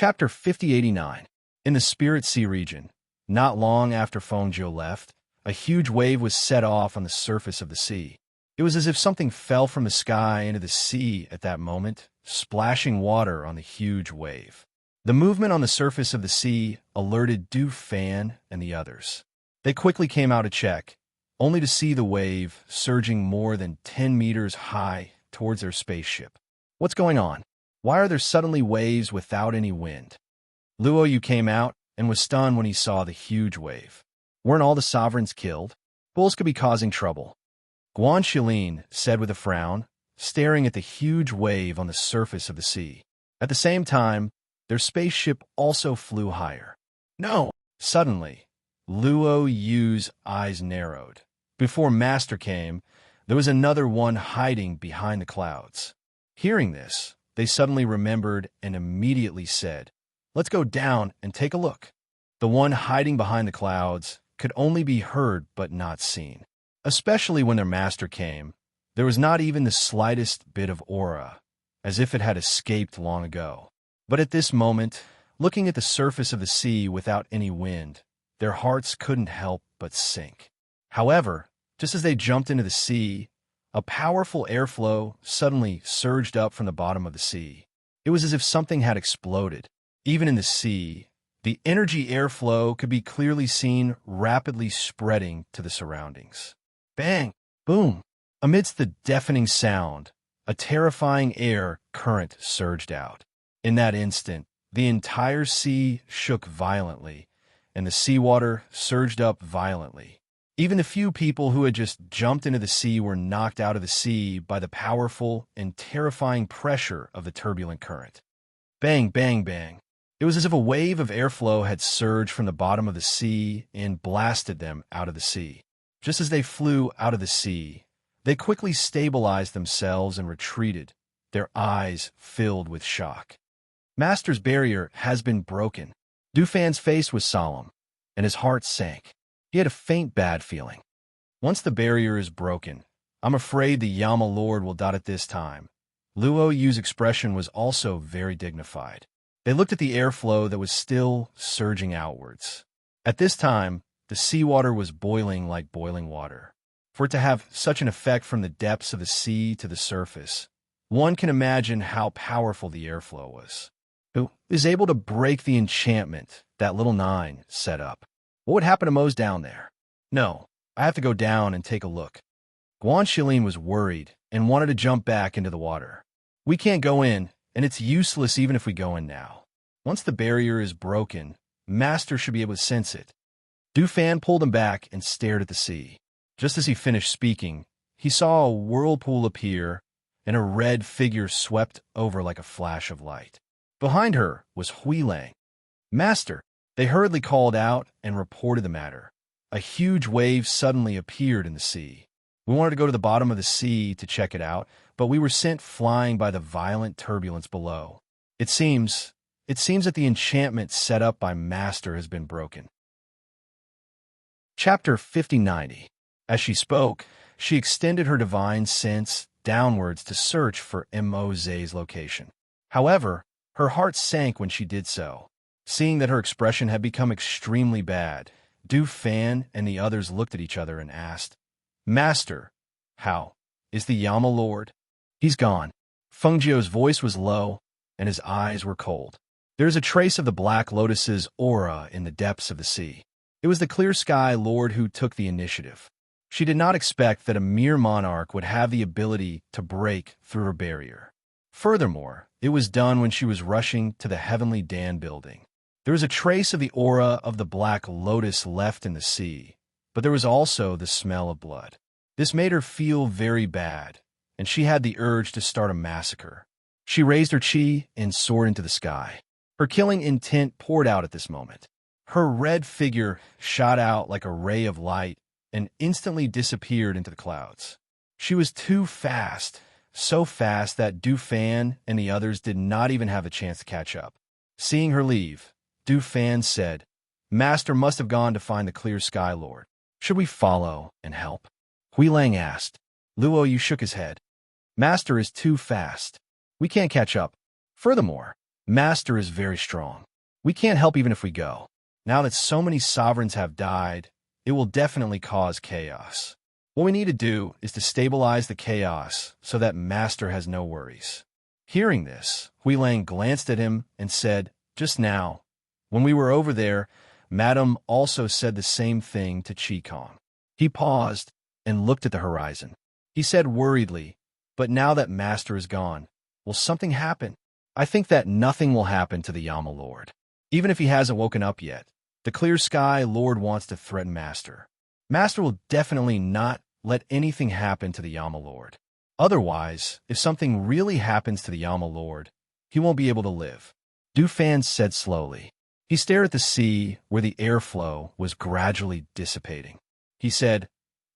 Chapter 5089. In the Spirit Sea region, not long after Fengjiu left, a huge wave was set off on the surface of the sea. It was as if something fell from the sky into the sea at that moment, splashing water on the huge wave. The movement on the surface of the sea alerted Du Fan and the others. They quickly came out to check, only to see the wave surging more than 10 meters high towards their spaceship. What's going on? Why are there suddenly waves without any wind? Luo Yu came out and was stunned when he saw the huge wave. Weren't all the sovereigns killed? Bulls could be causing trouble. Guan Shilin said with a frown, staring at the huge wave on the surface of the sea. At the same time, their spaceship also flew higher. No! Suddenly, Luo Yu's eyes narrowed. Before Master came, there was another one hiding behind the clouds. Hearing this, they suddenly remembered and immediately said, "Let's go down and take a look." The one hiding behind the clouds could only be heard but not seen. Especially when their master came, there was not even the slightest bit of aura, as if it had escaped long ago. But at this moment, looking at the surface of the sea without any wind, their hearts couldn't help but sink. However, just as they jumped into the sea, a powerful airflow suddenly surged up from the bottom of the sea. It was as if something had exploded. Even in the sea, the energy airflow could be clearly seen rapidly spreading to the surroundings. Bang! Boom! Amidst the deafening sound, a terrifying air current surged out. In that instant, the entire sea shook violently, and the seawater surged up violently. Even the few people who had just jumped into the sea were knocked out of the sea by the powerful and terrifying pressure of the turbulent current. Bang, bang, bang. It was as if a wave of airflow had surged from the bottom of the sea and blasted them out of the sea. Just as they flew out of the sea, they quickly stabilized themselves and retreated, their eyes filled with shock. Master's barrier has been broken. Du Fan's face was solemn, and his heart sank. He had a faint bad feeling. Once the barrier is broken, I'm afraid the Yama Lord will dot it this time. Luo Yu's expression was also very dignified. They looked at the airflow that was still surging outwards. At this time, the seawater was boiling like boiling water. For it to have such an effect from the depths of the sea to the surface, one can imagine how powerful the airflow was. Who is able to break the enchantment that little nine set up? What would happen to Mo's down there? No, I have to go down and take a look. Guan Shilin was worried and wanted to jump back into the water. We can't go in, and it's useless even if we go in now. Once the barrier is broken, Master should be able to sense it. Du Fan pulled him back and stared at the sea. Just as he finished speaking, he saw a whirlpool appear, and a red figure swept over like a flash of light. Behind her was Hui Lang. "Master!" They hurriedly called out and reported the matter. A huge wave suddenly appeared in the sea. We wanted to go to the bottom of the sea to check it out, but we were sent flying by the violent turbulence below. It seems that the enchantment set up by Master has been broken. Chapter 5090. As she spoke, she extended her divine sense downwards to search for Mo's location. However, her heart sank when she did so. Seeing that her expression had become extremely bad, Du Fan and the others looked at each other and asked, "Master, how is the Yama Lord?" "He's gone." Fengjiu's voice was low, and his eyes were cold. There is a trace of the Black Lotus's aura in the depths of the sea. It was the Clear Sky Lord who took the initiative. She did not expect that a mere monarch would have the ability to break through her barrier. Furthermore, it was done when she was rushing to the Heavenly Dan building. There was a trace of the aura of the Black Lotus left in the sea, but there was also the smell of blood. This made her feel very bad, and she had the urge to start a massacre. She raised her chi and soared into the sky. Her killing intent poured out at this moment. Her red figure shot out like a ray of light and instantly disappeared into the clouds. She was too fast, so fast that Du Fan and the others did not even have a chance to catch up. Seeing her leave, Du Fan said, "Master must have gone to find the Clear Sky Lord. Should we follow and help?" Hui Lang asked. Luo Yu shook his head. "Master is too fast. We can't catch up. Furthermore, Master is very strong. We can't help even if we go. Now that so many sovereigns have died, it will definitely cause chaos. What we need to do is to stabilize the chaos so that Master has no worries. Hearing this, Hui Lang glanced at him and said, "Just now, when we were over there, Madam also said the same thing to Qi Kong." He paused and looked at the horizon. He said worriedly, "But now that Master is gone, will something happen?" "I think that nothing will happen to the Yama Lord. Even if he hasn't woken up yet, the Clear Sky Lord wants to threaten Master. Master will definitely not let anything happen to the Yama Lord. Otherwise, if something really happens to the Yama Lord, he won't be able to live." Du Fan said slowly. He stared at the sea where the airflow was gradually dissipating. He said,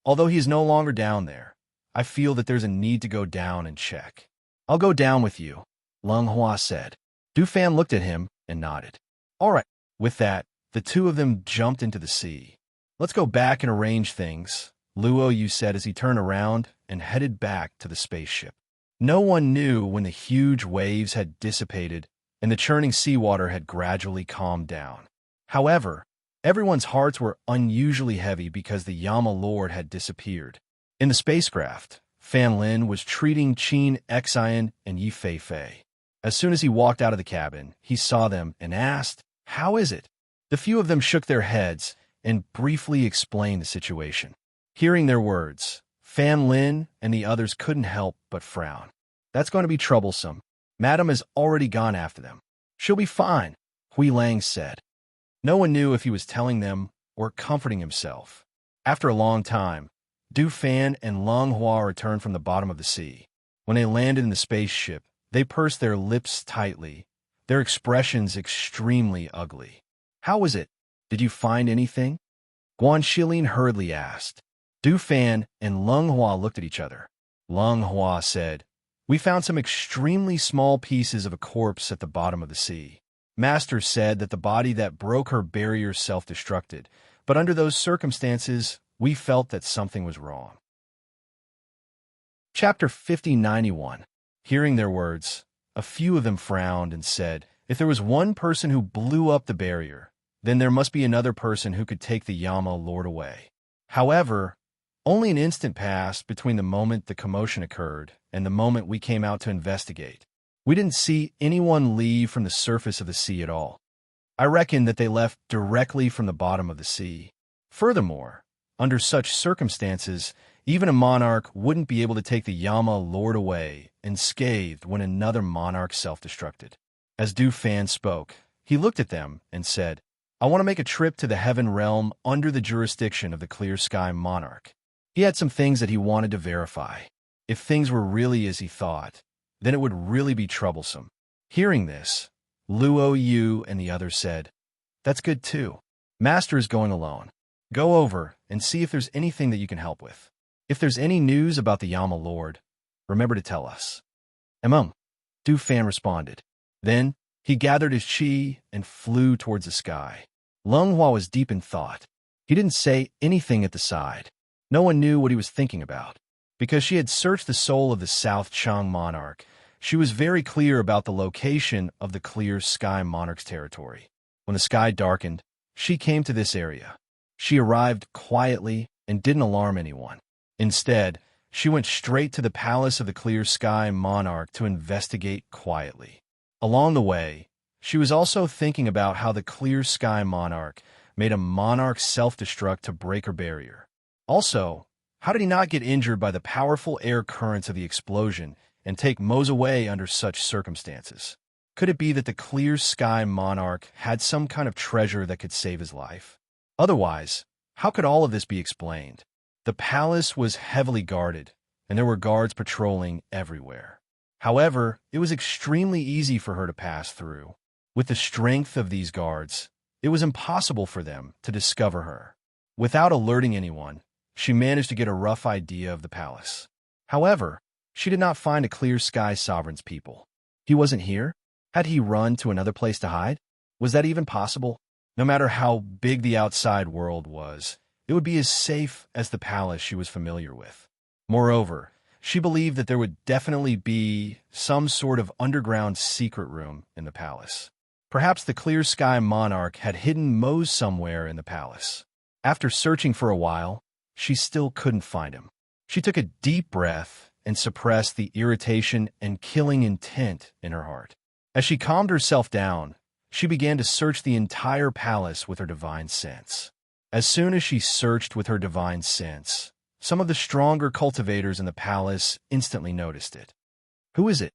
"Although he is no longer down there, I feel that there's a need to go down and check." "I'll go down with you," Lung Hua said. Du Fan looked at him and nodded. "All right." With that, the two of them jumped into the sea. "Let's go back and arrange things," Luo Yu said as he turned around and headed back to the spaceship. No one knew when the huge waves had dissipated and the churning seawater had gradually calmed down. However, everyone's hearts were unusually heavy because the Yama Lord had disappeared. In the spacecraft, Fan Lin was treating Qin Xian and Yi Fei Fei. As soon as he walked out of the cabin, he saw them and asked, "How is it?" The few of them shook their heads and briefly explained the situation. Hearing their words, Fan Lin and the others couldn't help but frown. "That's going to be troublesome. Madam has already gone after them." "She'll be fine," Hui Lang said. No one knew if he was telling them or comforting himself. After a long time, Du Fan and Lung Hua returned from the bottom of the sea. When they landed in the spaceship, they pursed their lips tightly, their expressions extremely ugly. "How was it? Did you find anything?" Guan Shilin hurriedly asked. Du Fan and Lung Hua looked at each other. Lung Hua said, "We found some extremely small pieces of a corpse at the bottom of the sea. Master said that the body that broke her barrier self-destructed, but under those circumstances, we felt that something was wrong." Chapter 5091. Hearing their words, a few of them frowned and said, "If there was one person who blew up the barrier, then there must be another person who could take the Yama Lord away." However, only an instant passed between the moment the commotion occurred and the moment we came out to investigate. We didn't see anyone leave from the surface of the sea at all. I reckon that they left directly from the bottom of the sea. Furthermore, under such circumstances, even a monarch wouldn't be able to take the Yama Lord away unscathed when another monarch self-destructed. As Du Fan spoke, he looked at them and said, "I want to make a trip to the Heaven Realm under the jurisdiction of the Clear Sky Monarch." He had some things that he wanted to verify. If things were really as he thought, then it would really be troublesome. Hearing this, Luo Yu and the others said, "That's good too. Master is going alone. Go over and see if there's anything that you can help with. If there's any news about the Yama Lord, remember to tell us." Du Fan responded. Then he gathered his chi and flew towards the sky. Lung Hua was deep in thought. He didn't say anything at the side. No one knew what he was thinking about. Because she had searched the soul of the South Chang monarch, she was very clear about the location of the Clear Sky Monarch's territory. When the sky darkened, she came to this area. She arrived quietly and didn't alarm anyone. Instead, she went straight to the palace of the Clear Sky Monarch to investigate quietly. Along the way, she was also thinking about how the Clear Sky Monarch made a monarch self-destruct to break her barrier. Also, how did he not get injured by the powerful air currents of the explosion and take Mo's away under such circumstances? Could it be that the Clear Sky Monarch had some kind of treasure that could save his life? Otherwise, how could all of this be explained? The palace was heavily guarded, and there were guards patrolling everywhere. However, it was extremely easy for her to pass through. With the strength of these guards, it was impossible for them to discover her. Without alerting anyone, she managed to get a rough idea of the palace. However, she did not find a Clear Sky Sovereign's people. He wasn't here? Had he run to another place to hide? Was that even possible? No matter how big the outside world was, it would be as safe as the palace she was familiar with. Moreover, She believed that there would definitely be some sort of underground secret room in the palace. Perhaps the clear sky monarch had hidden Mose somewhere in the palace. After searching for a while, she still couldn't find him. She took a deep breath and suppressed the irritation and killing intent in her heart. As she calmed herself down, she began to search the entire palace with her divine sense. As soon as she searched with her divine sense, some of the stronger cultivators in the palace instantly noticed it. "Who is it?"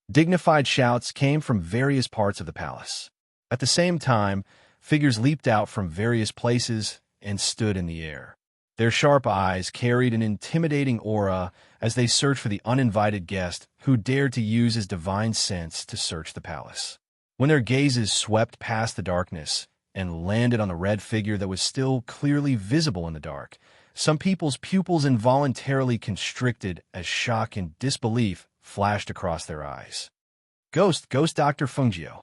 Dignified shouts came from various parts of the palace. At the same time, figures leaped out from various places and stood in the air. Their sharp eyes carried an intimidating aura as they searched for the uninvited guest who dared to use his divine sense to search the palace. When their gazes swept past the darkness and landed on the red figure that was still clearly visible in the dark, some people's pupils involuntarily constricted as shock and disbelief flashed across their eyes. Ghost Dr. Fengjiu.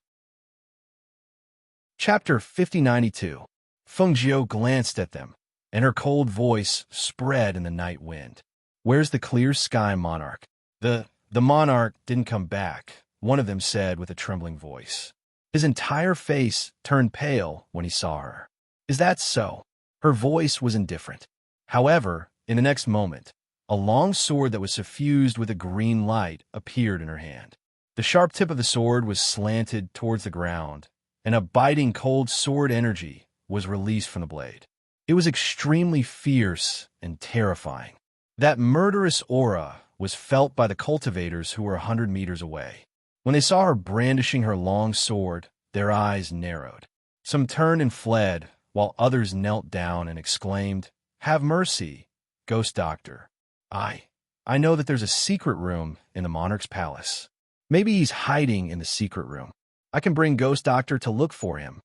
Chapter 5092. Fengjiu glanced at them, and her cold voice spread in the night wind. "Where's the clear sky monarch?" The monarch didn't come back," one of them said with a trembling voice. His entire face turned pale when he saw her. "Is that so?" Her voice was indifferent. However, in the next moment, a long sword that was suffused with a green light appeared in her hand. The sharp tip of the sword was slanted towards the ground, and a biting cold sword energy was released from the blade. It was extremely fierce and terrifying. That murderous aura was felt by the cultivators who were 100 meters away. When they saw her brandishing her long sword, their eyes narrowed. Some turned and fled, while others knelt down and exclaimed, "Have mercy, Ghost Doctor. I know that there's a secret room in the monarch's palace. Maybe he's hiding in the secret room. I can bring Ghost Doctor to look for him."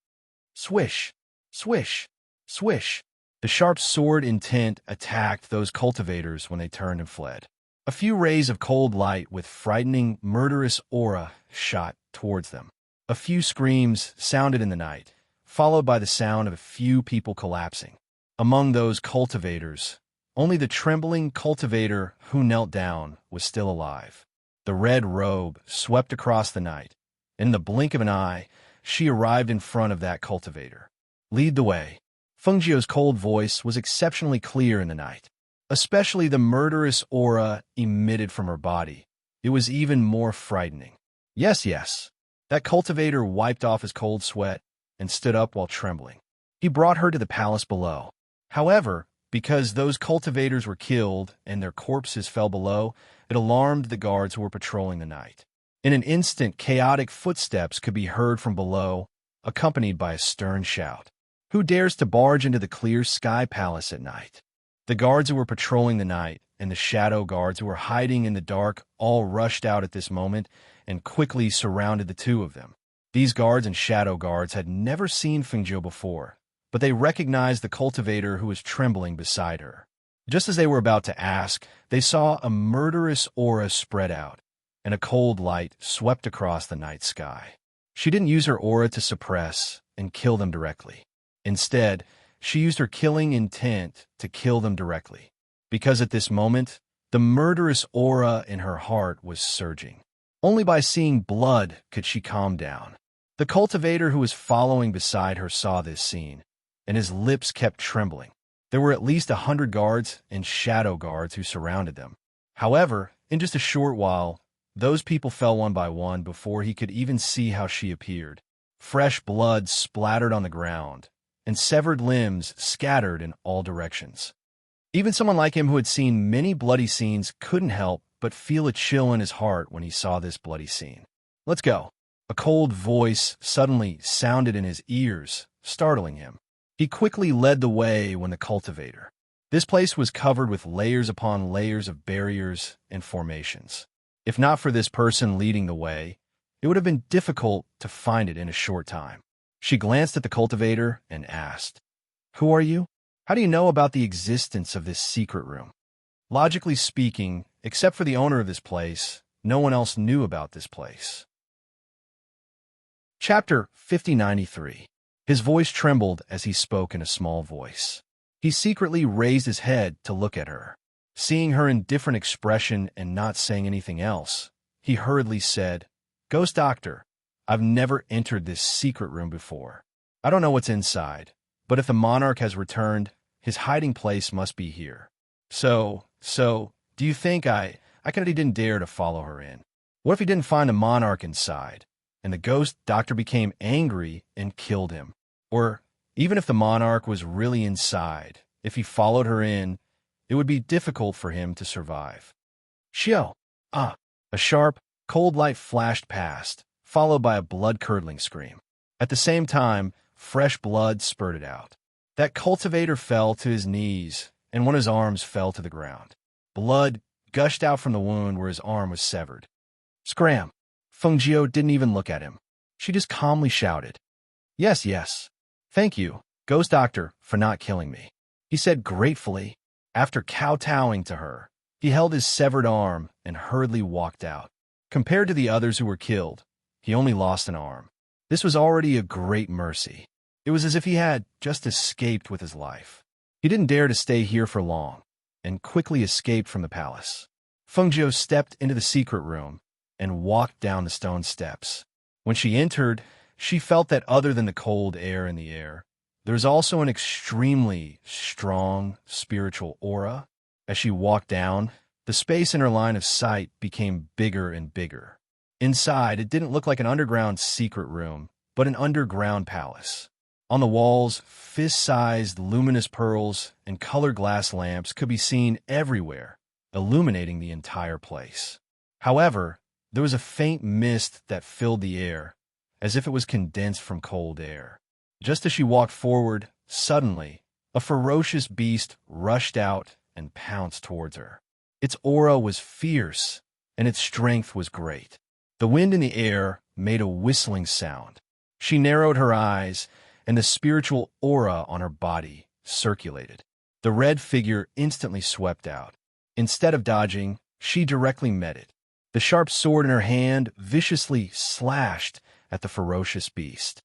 Swish, swish, swish. The sharp sword intent attacked those cultivators when they turned and fled. A few rays of cold light with frightening, murderous aura shot towards them. A few screams sounded in the night, followed by the sound of a few people collapsing. Among those cultivators, only the trembling cultivator who knelt down was still alive. The red robe swept across the night. In the blink of an eye, she arrived in front of that cultivator. "Lead the way." Fengjiu's cold voice was exceptionally clear in the night. Especially the murderous aura emitted from her body. It was even more frightening. Yes. That cultivator wiped off his cold sweat and stood up while trembling. He brought her to the palace below. However, because those cultivators were killed and their corpses fell below, it alarmed the guards who were patrolling the night. In an instant, chaotic footsteps could be heard from below, accompanied by a stern shout. "Who dares to barge into the clear sky palace at night?" The guards who were patrolling the night and the shadow guards who were hiding in the dark all rushed out at this moment and quickly surrounded the two of them. These guards and shadow guards had never seen Fengjiu before, but they recognized the cultivator who was trembling beside her. Just as they were about to ask, they saw a murderous aura spread out, and a cold light swept across the night sky. She didn't use her aura to suppress and kill them directly. Instead, she used her killing intent to kill them directly, because at this moment, the murderous aura in her heart was surging. Only by seeing blood could she calm down. The cultivator who was following beside her saw this scene, and his lips kept trembling. There were at least 100 guards and shadow guards who surrounded them. However, in just a short while, those people fell one by one before he could even see how she appeared. Fresh blood splattered on the ground, and severed limbs scattered in all directions. Even someone like him who had seen many bloody scenes couldn't help but feel a chill in his heart when he saw this bloody scene. "Let's go." A cold voice suddenly sounded in his ears, startling him. He quickly led the way when the cultivator. This place was covered with layers upon layers of barriers and formations. If not for this person leading the way, it would have been difficult to find it in a short time. She glanced at the cultivator and asked, "Who are you? How do you know about the existence of this secret room?" Logically speaking, except for the owner of this place, no one else knew about this place. Chapter 5093. His voice trembled as he spoke in a small voice. He secretly raised his head to look at her. Seeing her indifferent expression and not saying anything else, he hurriedly said, "Ghost Doctor, I've never entered this secret room before. I don't know what's inside, but if the monarch has returned, his hiding place must be here. So, do you think I kinda didn't dare to follow her in? What if he didn't find the monarch inside, and the ghost doctor became angry and killed him? Or, even if the monarch was really inside, if he followed her in, it would be difficult for him to survive." Shio! Ah! A sharp, cold light flashed past, followed by a blood-curdling scream. At the same time, fresh blood spurted out. That cultivator fell to his knees, and one of his arms fell to the ground. Blood gushed out from the wound where his arm was severed. Scram! Fengjiu didn't even look at him. She just calmly shouted, "Yes, yes. Thank you, Ghost Doctor, for not killing me," he said gratefully. After kowtowing to her, he held his severed arm and hurriedly walked out. Compared to the others who were killed, he only lost an arm. This was already a great mercy. It was as if he had just escaped with his life. He didn't dare to stay here for long, and quickly escaped from the palace. Fengjiu stepped into the secret room and walked down the stone steps. When she entered, she felt that other than the cold air in the air, there was also an extremely strong spiritual aura. As she walked down, the space in her line of sight became bigger and bigger. Inside, it didn't look like an underground secret room, but an underground palace. On the walls, fist-sized luminous pearls and colored glass lamps could be seen everywhere, illuminating the entire place. However, there was a faint mist that filled the air, as if it was condensed from cold air. Just as she walked forward, suddenly, a ferocious beast rushed out and pounced towards her. Its aura was fierce, and its strength was great. The wind in the air made a whistling sound. She narrowed her eyes, and the spiritual aura on her body circulated. The red figure instantly swept out. Instead of dodging, she directly met it. The sharp sword in her hand viciously slashed at the ferocious beast.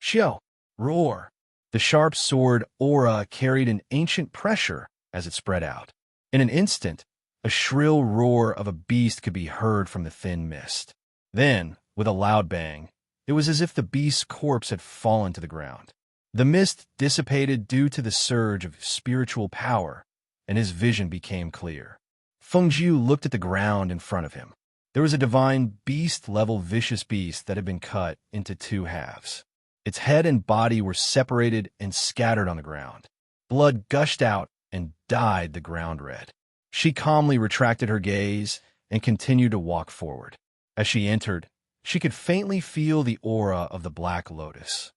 Shio! Roar! The sharp sword aura carried an ancient pressure as it spread out. In an instant, a shrill roar of a beast could be heard from the thin mist. Then, with a loud bang, it was as if the beast's corpse had fallen to the ground. The mist dissipated due to the surge of spiritual power, and his vision became clear. Fengjiu looked at the ground in front of him. There was a divine beast-level vicious beast that had been cut into two halves. Its head and body were separated and scattered on the ground. Blood gushed out and dyed the ground red. She calmly retracted her gaze and continued to walk forward. As she entered, she could faintly feel the aura of the Black Lotus.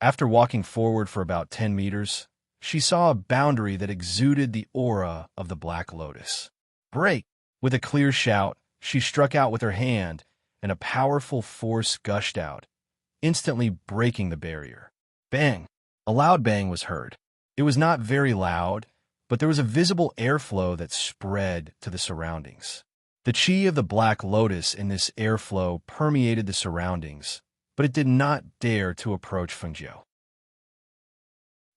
After walking forward for about 10 meters, she saw a boundary that exuded the aura of the Black Lotus. "Break!" With a clear shout, she struck out with her hand, and a powerful force gushed out, instantly breaking the barrier. Bang! A loud bang was heard. It was not very loud, but there was a visible airflow that spread to the surroundings. The chi of the Black Lotus in this airflow permeated the surroundings, but it did not dare to approach Fengjiu.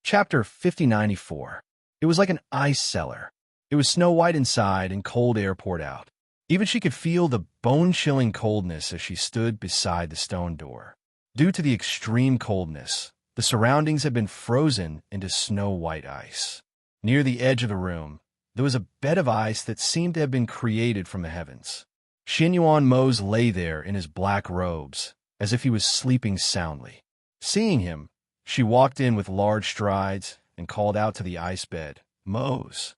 Chapter 5094. It was like an ice cellar. It was snow-white inside and cold air poured out. Even she could feel the bone-chilling coldness as she stood beside the stone door. Due to the extreme coldness, the surroundings had been frozen into snow-white ice. Near the edge of the room, there was a bed of ice that seemed to have been created from the heavens. Xinyuan Mose lay there in his black robes, as if he was sleeping soundly. Seeing him, she walked in with large strides and called out to the ice bed, "Mose."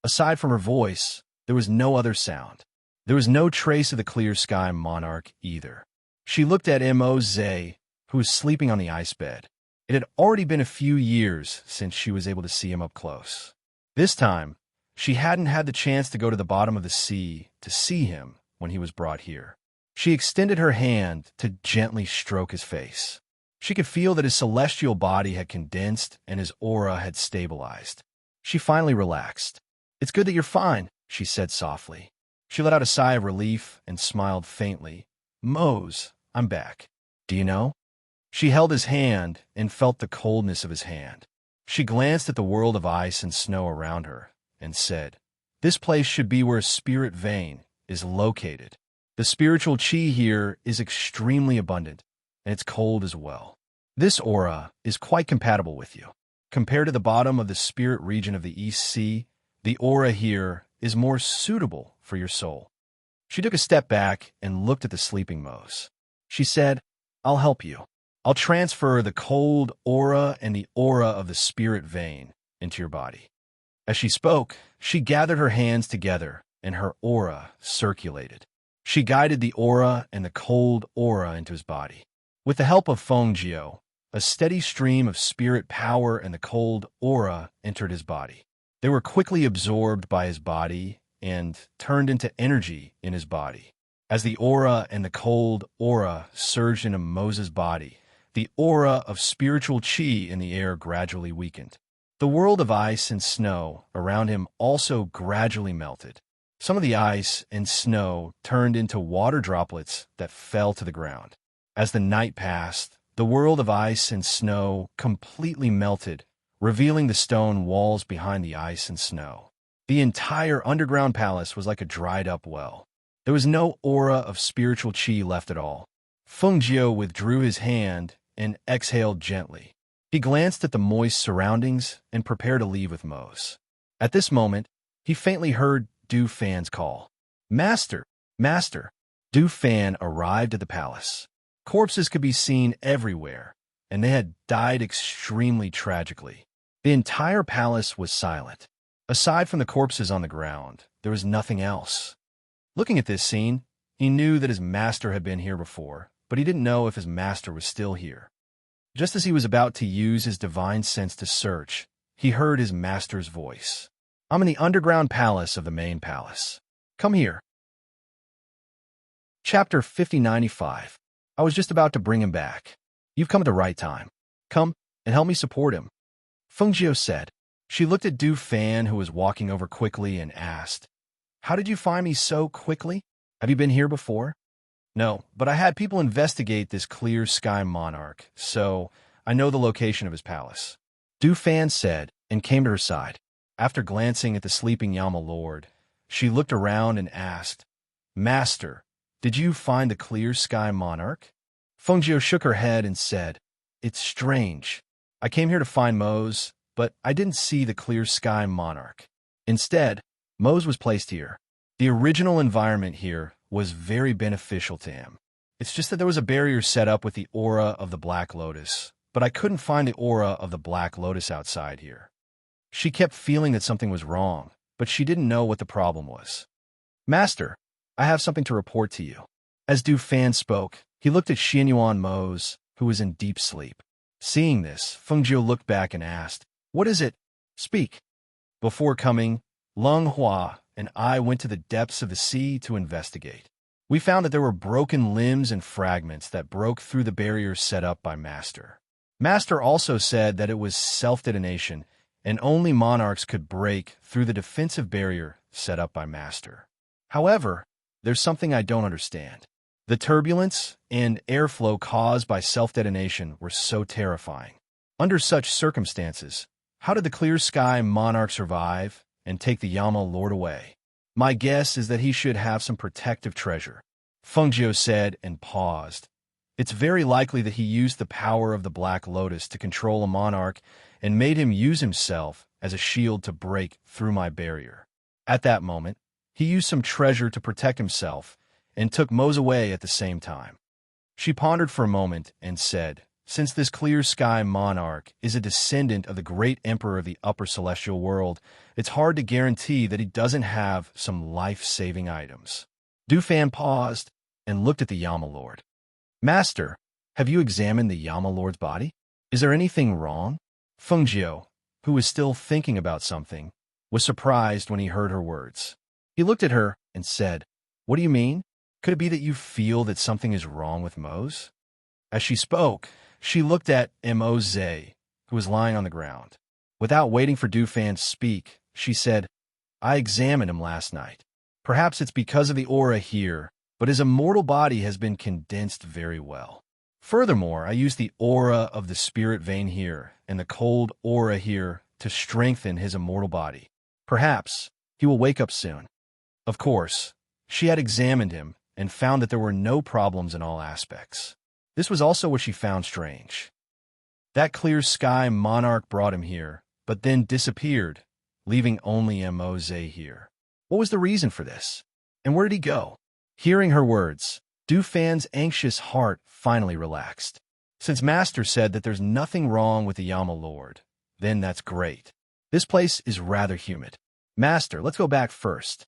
Aside from her voice, there was no other sound. There was no trace of the clear sky monarch either. She looked at Mose, who was sleeping on the ice bed. It had already been a few years since she was able to see him up close. This time, she hadn't had the chance to go to the bottom of the sea to see him when he was brought here. She extended her hand to gently stroke his face. She could feel that his celestial body had condensed and his aura had stabilized. She finally relaxed. "It's good that you're fine," she said softly. She let out a sigh of relief and smiled faintly. "Mose, I'm back. Do you know?" She held his hand and felt the coldness of his hand. She glanced at the world of ice and snow around her and said, This place should be where a spirit vein is located. The spiritual chi here is extremely abundant, and it's cold as well. This aura is quite compatible with you. Compared to the bottom of the spirit region of the East Sea, the aura here is more suitable for your soul. She took a step back and looked at the sleeping Mose. She said, I'll help you. I'll transfer the cold aura and the aura of the spirit vein into your body. As she spoke, she gathered her hands together and her aura circulated. She guided the aura and the cold aura into his body. With the help of Feng Jiao, a steady stream of spirit power and the cold aura entered his body. They were quickly absorbed by his body and turned into energy in his body. As the aura and the cold aura surged into Moses' body, the aura of spiritual chi in the air gradually weakened. The world of ice and snow around him also gradually melted. Some of the ice and snow turned into water droplets that fell to the ground. As the night passed, the world of ice and snow completely melted, revealing the stone walls behind the ice and snow. The entire underground palace was like a dried-up well. There was no aura of spiritual chi left at all. Feng Jiao withdrew his hand and exhaled gently. He glanced at the moist surroundings and prepared to leave with Mose. At this moment, he faintly heard Du Fan's call. Master! Master! Du Fan arrived at the palace. Corpses could be seen everywhere, and they had died extremely tragically. The entire palace was silent. Aside from the corpses on the ground, there was nothing else. Looking at this scene, he knew that his master had been here before, but he didn't know if his master was still here. Just as he was about to use his divine sense to search, he heard his master's voice. I'm in the underground palace of the main palace. Come here. Chapter 5095. I was just about to bring him back. You've come at the right time. Come and help me support him. Feng Jiao said. She looked at Du Fan, who was walking over quickly, and asked, How did you find me so quickly? Have you been here before? No, but I had people investigate this clear sky monarch, so I know the location of his palace. Du Fan said, and came to her side. After glancing at the sleeping Yama Lord, she looked around and asked, Master, did you find the clear sky monarch? Feng Jiao shook her head and said, It's strange. I came here to find Mose, but I didn't see the clear sky monarch. Instead, Mose was placed here. The original environment here was very beneficial to him. It's just that there was a barrier set up with the aura of the Black Lotus, but I couldn't find the aura of the Black Lotus outside here. She kept feeling that something was wrong, but she didn't know what the problem was. Master, I have something to report to you. As Du Fan spoke, he looked at Xianyuan Mose, who was in deep sleep. Seeing this, Feng Jiao looked back and asked, What is it? Speak. Before coming, Lung Hua and I went to the depths of the sea to investigate. We found that there were broken limbs and fragments that broke through the barriers set up by Master. Master also said that it was self-detonation, and only monarchs could break through the defensive barrier set up by Master. However, there's something I don't understand. The turbulence and airflow caused by self-detonation were so terrifying. Under such circumstances, how did the clear sky monarch survive and take the Yama Lord away? My guess is that he should have some protective treasure. Feng Jiao said and paused. It's very likely that he used the power of the Black Lotus to control a monarch and made him use himself as a shield to break through my barrier. At that moment, he used some treasure to protect himself and took Mose away at the same time. She pondered for a moment and said, Since this clear sky monarch is a descendant of the great emperor of the upper celestial world, it's hard to guarantee that he doesn't have some life-saving items. Du Fan paused and looked at the Yama Lord. Master, have you examined the Yama Lord's body? Is there anything wrong? Feng Jiao, who was still thinking about something, was surprised when he heard her words. He looked at her and said, What do you mean? Could it be that you feel that something is wrong with Mose? As she spoke, she looked at Mose, who was lying on the ground. Without waiting for Du Fan to speak, she said, I examined him last night. Perhaps it's because of the aura here, but his immortal body has been condensed very well. Furthermore, I used the aura of the spirit vein here and the cold aura here to strengthen his immortal body. Perhaps He will wake up soon. Of course, she had examined him and found that there were no problems in all aspects. This was also what she found strange. That clear sky monarch brought him here, but then disappeared, leaving only Immerse here. What was the reason for this? And where did he go? Hearing her words, Du Fan's anxious heart finally relaxed. Since Master said that there's nothing wrong with the Yama Lord, then that's great. This place is rather humid. Master, let's go back first.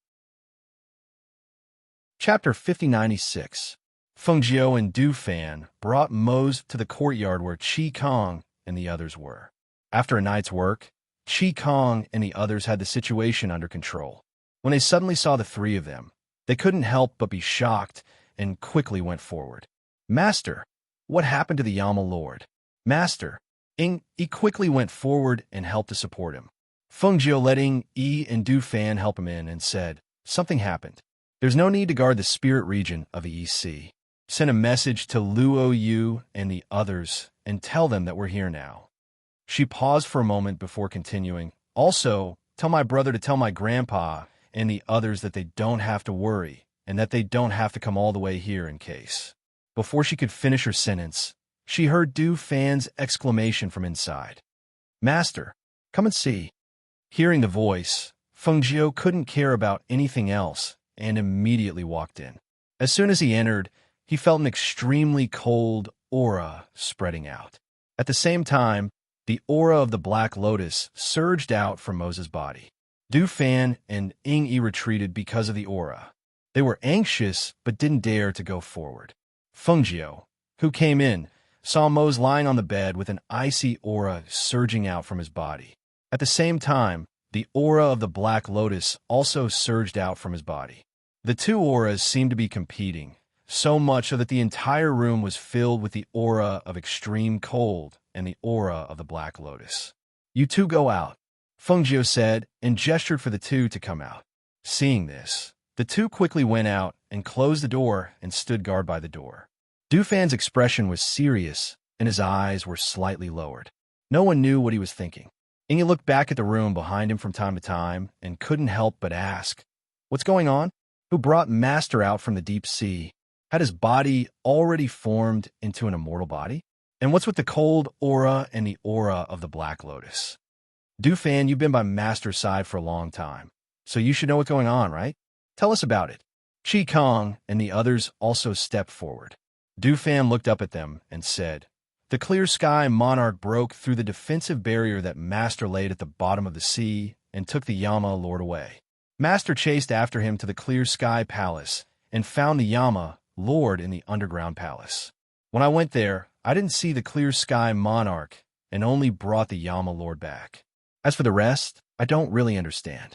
Chapter 5096. Fengjiu and Du Fan brought Mose to the courtyard where Qi Kong and the others were. After a night's work, Qi Kong and the others had the situation under control. When they suddenly saw the three of them, they couldn't help but be shocked and quickly went forward. Master, what happened to the Yama Lord? Master, He quickly went forward and helped to support him. Fengjiu letting Yi and Du Fan help him in and said, something happened. There's no need to guard the spirit region of EC. Send a message to Luo Yu and the others and tell them that we're here now. She paused for a moment before continuing. Also, tell my brother to tell my grandpa and the others that they don't have to worry and that they don't have to come all the way here in case. Before she could finish her sentence, she heard Du Fan's exclamation from inside. Master, come and see. Hearing the voice, Fengjiu couldn't care about anything else and immediately walked in. As soon as he entered, he felt an extremely cold aura spreading out. At the same time, the aura of the Black Lotus surged out from Mose's body. Du Fan and Yi retreated because of the aura. They were anxious but didn't dare to go forward. Fengjiu, who came in, saw Mose lying on the bed with an icy aura surging out from his body. At the same time, the aura of the Black Lotus also surged out from his body. The two auras seemed to be competing, so much so that the entire room was filled with the aura of extreme cold and the aura of the Black Lotus. You two go out, Fengjiu said and gestured for the two to come out. Seeing this, the two quickly went out and closed the door and stood guard by the door. Du Fan's expression was serious and his eyes were slightly lowered. No one knew what he was thinking. He looked back at the room behind him from time to time and couldn't help but ask, what's going on? Who brought Master out from the deep sea? Had his body already formed into an immortal body? And what's with the cold aura and the aura of the Black Lotus? Du Fan, you've been by Master's side for a long time, so you should know what's going on, right? Tell us about it. Qi Kong and the others also stepped forward. Du Fan looked up at them and said, the clear sky monarch broke through the defensive barrier that Master laid at the bottom of the sea and took the Yama Lord away. Master chased after him to the clear sky palace and found the Yama Lord in the underground palace. When I went there, I didn't see the clear sky monarch and only brought the Yama Lord back. As for the rest, I don't really understand.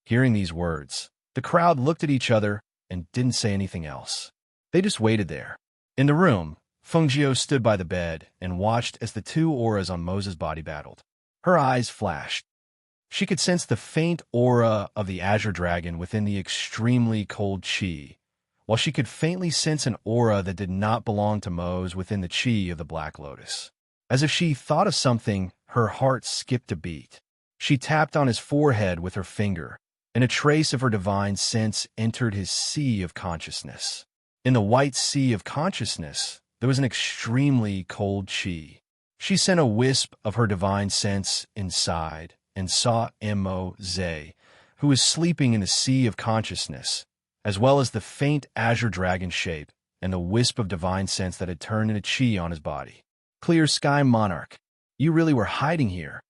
Hearing these words, the crowd looked at each other and didn't say anything else. They just waited there. In the room, Fengjiu stood by the bed and watched as the two auras on Mose's body battled. Her eyes flashed. She could sense the faint aura of the Azure Dragon within the extremely cold Qi, while she could faintly sense an aura that did not belong to Mose within the Qi of the Black Lotus. As if she thought of something, her heart skipped a beat. She tapped on his forehead with her finger, and a trace of her divine sense entered his sea of consciousness. In the white sea of consciousness, there was an extremely cold Qi. She sent a wisp of her divine sense inside and saw Immerse, who was sleeping in the sea of consciousness, as well as the faint azure dragon shape and the wisp of divine sense that had turned into Qi on his body. Clear Sky Monarch, you really were hiding here.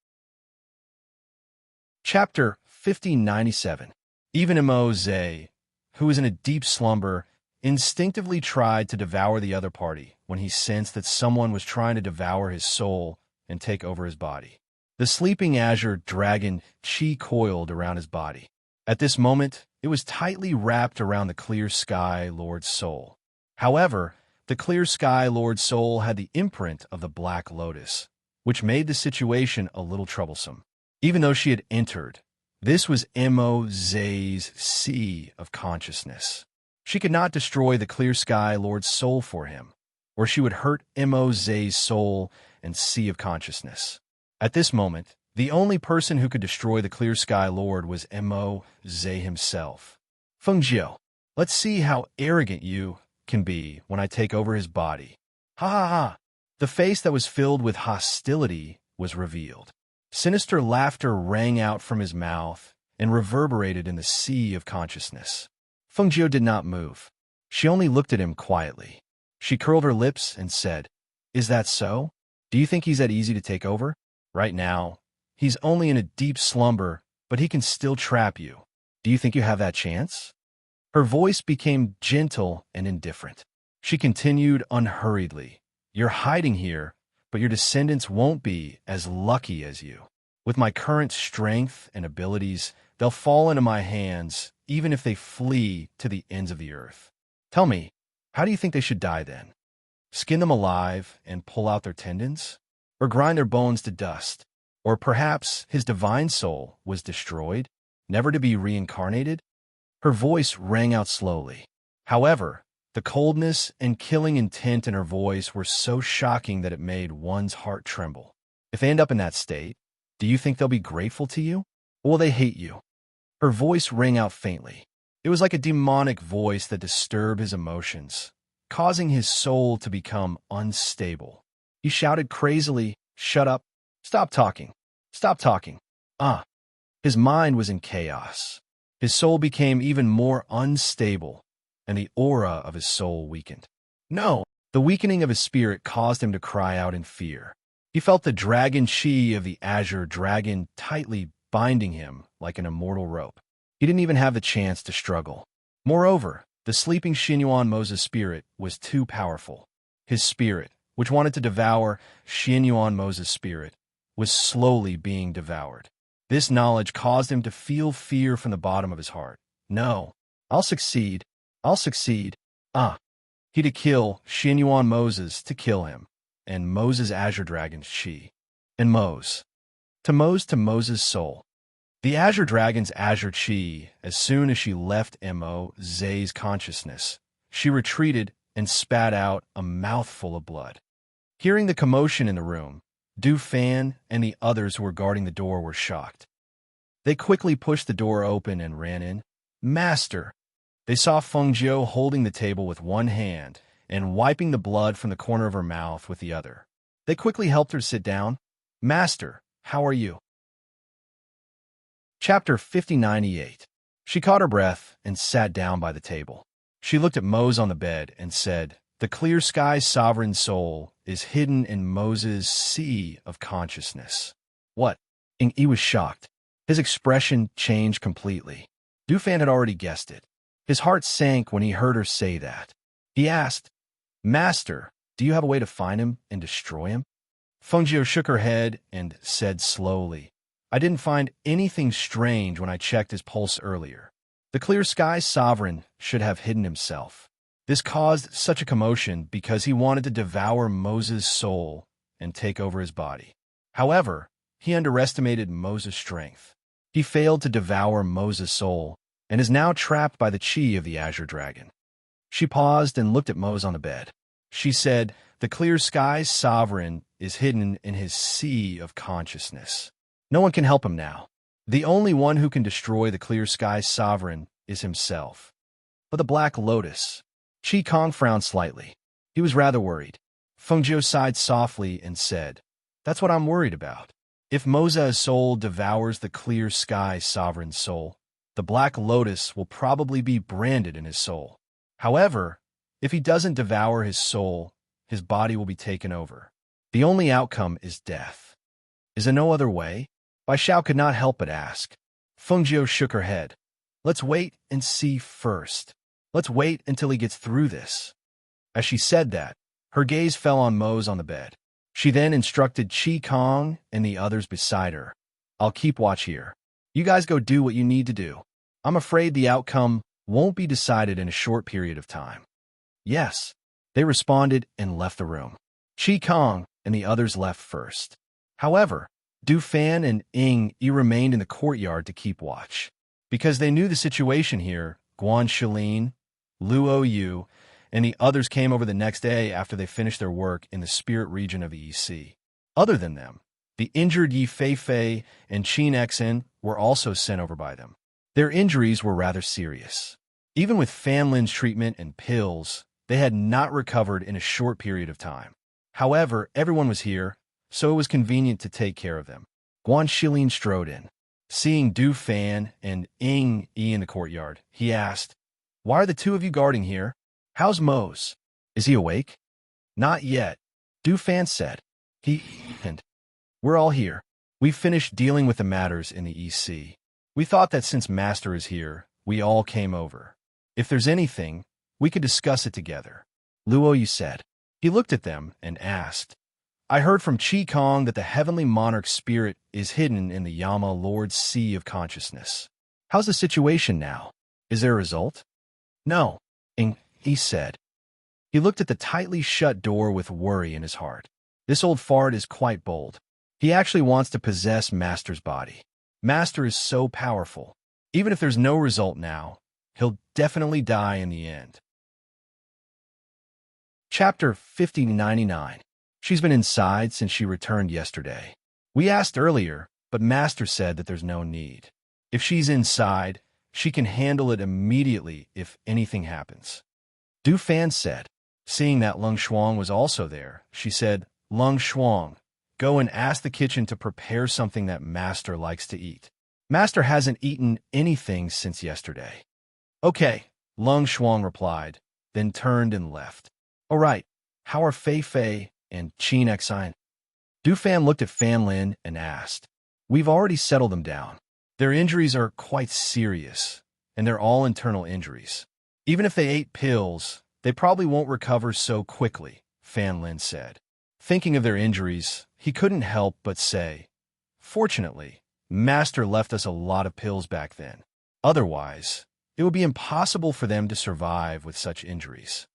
Chapter 5097. Even Immerse, who was in a deep slumber, instinctively tried to devour the other party when he sensed that someone was trying to devour his soul and take over his body. The sleeping azure dragon Qi coiled around his body. At this moment, it was tightly wrapped around the Clear Sky Lord's soul. However, the Clear Sky Lord's soul had the imprint of the Black Lotus, which made the situation a little troublesome. Even though she had entered, this was Immerse's sea of consciousness. She could not destroy the Clear Sky Lord's soul for him, or she would hurt Immerse's soul and sea of consciousness. At this moment, The only person who could destroy the Clear Sky Lord was Mose himself. Fengjiu, let's see how arrogant you can be when I take over his body. Ha ha ha! The face that was filled with hostility was revealed. Sinister laughter rang out from his mouth and reverberated in the sea of consciousness. Fengjiu did not move. She only looked at him quietly. She curled her lips and said, "Is that so? Do you think he's that easy to take over? Right now, he's only in a deep slumber, but he can still trap you. Do you think you have that chance?" Her voice became gentle and indifferent. She continued unhurriedly, "You're hiding here, but your descendants won't be as lucky as you. With my current strength and abilities, they'll fall into my hands, even if they flee to the ends of the earth. Tell me, how do you think they should die then? Skin them alive and pull out their tendons? Or grind their bones to dust? Or perhaps his divine soul was destroyed, never to be reincarnated?" Her voice rang out slowly. However, the coldness and killing intent in her voice were so shocking that it made one's heart tremble. If they end up in that state, do you think they'll be grateful to you? Or will they hate you? Her voice rang out faintly. It was like a demonic voice that disturbed his emotions, causing his soul to become unstable. He shouted crazily, "Shut up! Stop talking! Stop talking!" His mind was in chaos. His soul became even more unstable, and the aura of his soul weakened. No! The weakening of his spirit caused him to cry out in fear. He felt the dragon chi of the azure dragon tightly binding him like an immortal rope. He didn't even have the chance to struggle. Moreover, the sleeping Xinyuan Mose's spirit was too powerful. His spirit, which wanted to devour Xinyuan Mose's spirit, was slowly being devoured. This knowledge caused him to feel fear from the bottom of his heart. No, I'll succeed. I'll succeed. He to kill Xinyuan Moses to kill him, and Moses' azure dragon's chi. And Mose. To Moses' soul. The azure dragon's azure chi, as soon as she left Mose's consciousness, she retreated and spat out a mouthful of blood. Hearing the commotion in the room, Du Fan and the others who were guarding the door were shocked. They quickly pushed the door open and ran in. "Master!" They saw Fengjiu holding the table with one hand and wiping the blood from the corner of her mouth with the other. They quickly helped her sit down. "Master, how are you?" Chapter 5098. She caught her breath and sat down by the table. She looked at Mose on the bed and said, "The Clear Sky Sovereign Soul is hidden in Moses' sea of consciousness." What? He was shocked. His expression changed completely. Du Fan had already guessed it. His heart sank when he heard her say that. He asked, "Master, do you have a way to find him and destroy him?" Fengjiu shook her head and said slowly, "I didn't find anything strange when I checked his pulse earlier. The Clear Sky Sovereign should have hidden himself. This caused such a commotion because he wanted to devour Moses' soul and take over his body. However, he underestimated Moses' strength. He failed to devour Moses' soul and is now trapped by the chi of the azure dragon." She paused and looked at Mose on the bed. She said, "The Clear Sky Sovereign is hidden in his sea of consciousness. No one can help him now. The only one who can destroy the Clear Sky Sovereign is himself." But the Black Lotus. Chi Kong frowned slightly. He was rather worried. Fengjiu sighed softly and said, "That's what I'm worried about. If Mose's soul devours the Clear Sky Sovereign soul, the Black Lotus will probably be branded in his soul. However, if he doesn't devour his soul, his body will be taken over. The only outcome is death. Is there no other way?" Bai Xiao could not help but ask. Fengjiu shook her head. "Let's wait and see first. Let's wait until he gets through this." As she said that, her gaze fell on Mose on the bed. She then instructed Chi Kong and the others beside her. "I'll keep watch here. You guys go do what you need to do. I'm afraid the outcome won't be decided in a short period of time." "Yes," they responded and left the room. Chi Kong and the others left first. However, Du Fan and Yi remained in the courtyard to keep watch. Because they knew the situation here, Guan Shilin, Luo Yu, and the others came over the next day after they finished their work in the spirit region of the EC. Other than them, The injured Yi Fei and Qin Xen were also sent over by them. Their injuries were rather serious. Even with Fan Lin's treatment and pills, they had not recovered in a short period of time. However, everyone was here, so it was convenient to take care of them. Guan Shilin strode in. Seeing Du Fan and Ying Yi in the courtyard, he asked, "Why are the two of you guarding here? How's Mose? Is he awake?" "Not yet," Du Fan said. We're all here. We've finished dealing with the matters in the EC. We thought that since Master is here, we all came over. If there's anything, we could discuss it together," Luo Yu said. He looked at them and asked, "I heard from Qi Kong that the Heavenly Monarch's spirit is hidden in the Yama Lord's Sea of Consciousness. How's the situation now? Is there a result?" "No," he said. He looked at the tightly shut door with worry in his heart. This old fart is quite bold. He actually wants to possess Master's body. Master is so powerful. Even if there's no result now, he'll definitely die in the end. Chapter 5099. She's been inside since she returned yesterday. We asked earlier, but Master said that there's no need. If she's inside, she can handle it immediately if anything happens. Du Fan said. Seeing that Lung Shuang was also there, she said, "Lung Shuang, go and ask the kitchen to prepare something that Master likes to eat. Master hasn't eaten anything since yesterday." "Okay," Lung Shuang replied, then turned and left. "All right, how are Fei and Qin Xine?" Du Fan looked at Fan Lin and asked. "We've already settled them down. Their injuries are quite serious, and they're all internal injuries. Even if they ate pills, they probably won't recover so quickly," Fan Lin said. Thinking of their injuries, he couldn't help but say, "Fortunately, Master left us a lot of pills back then. Otherwise, it would be impossible for them to survive with such injuries.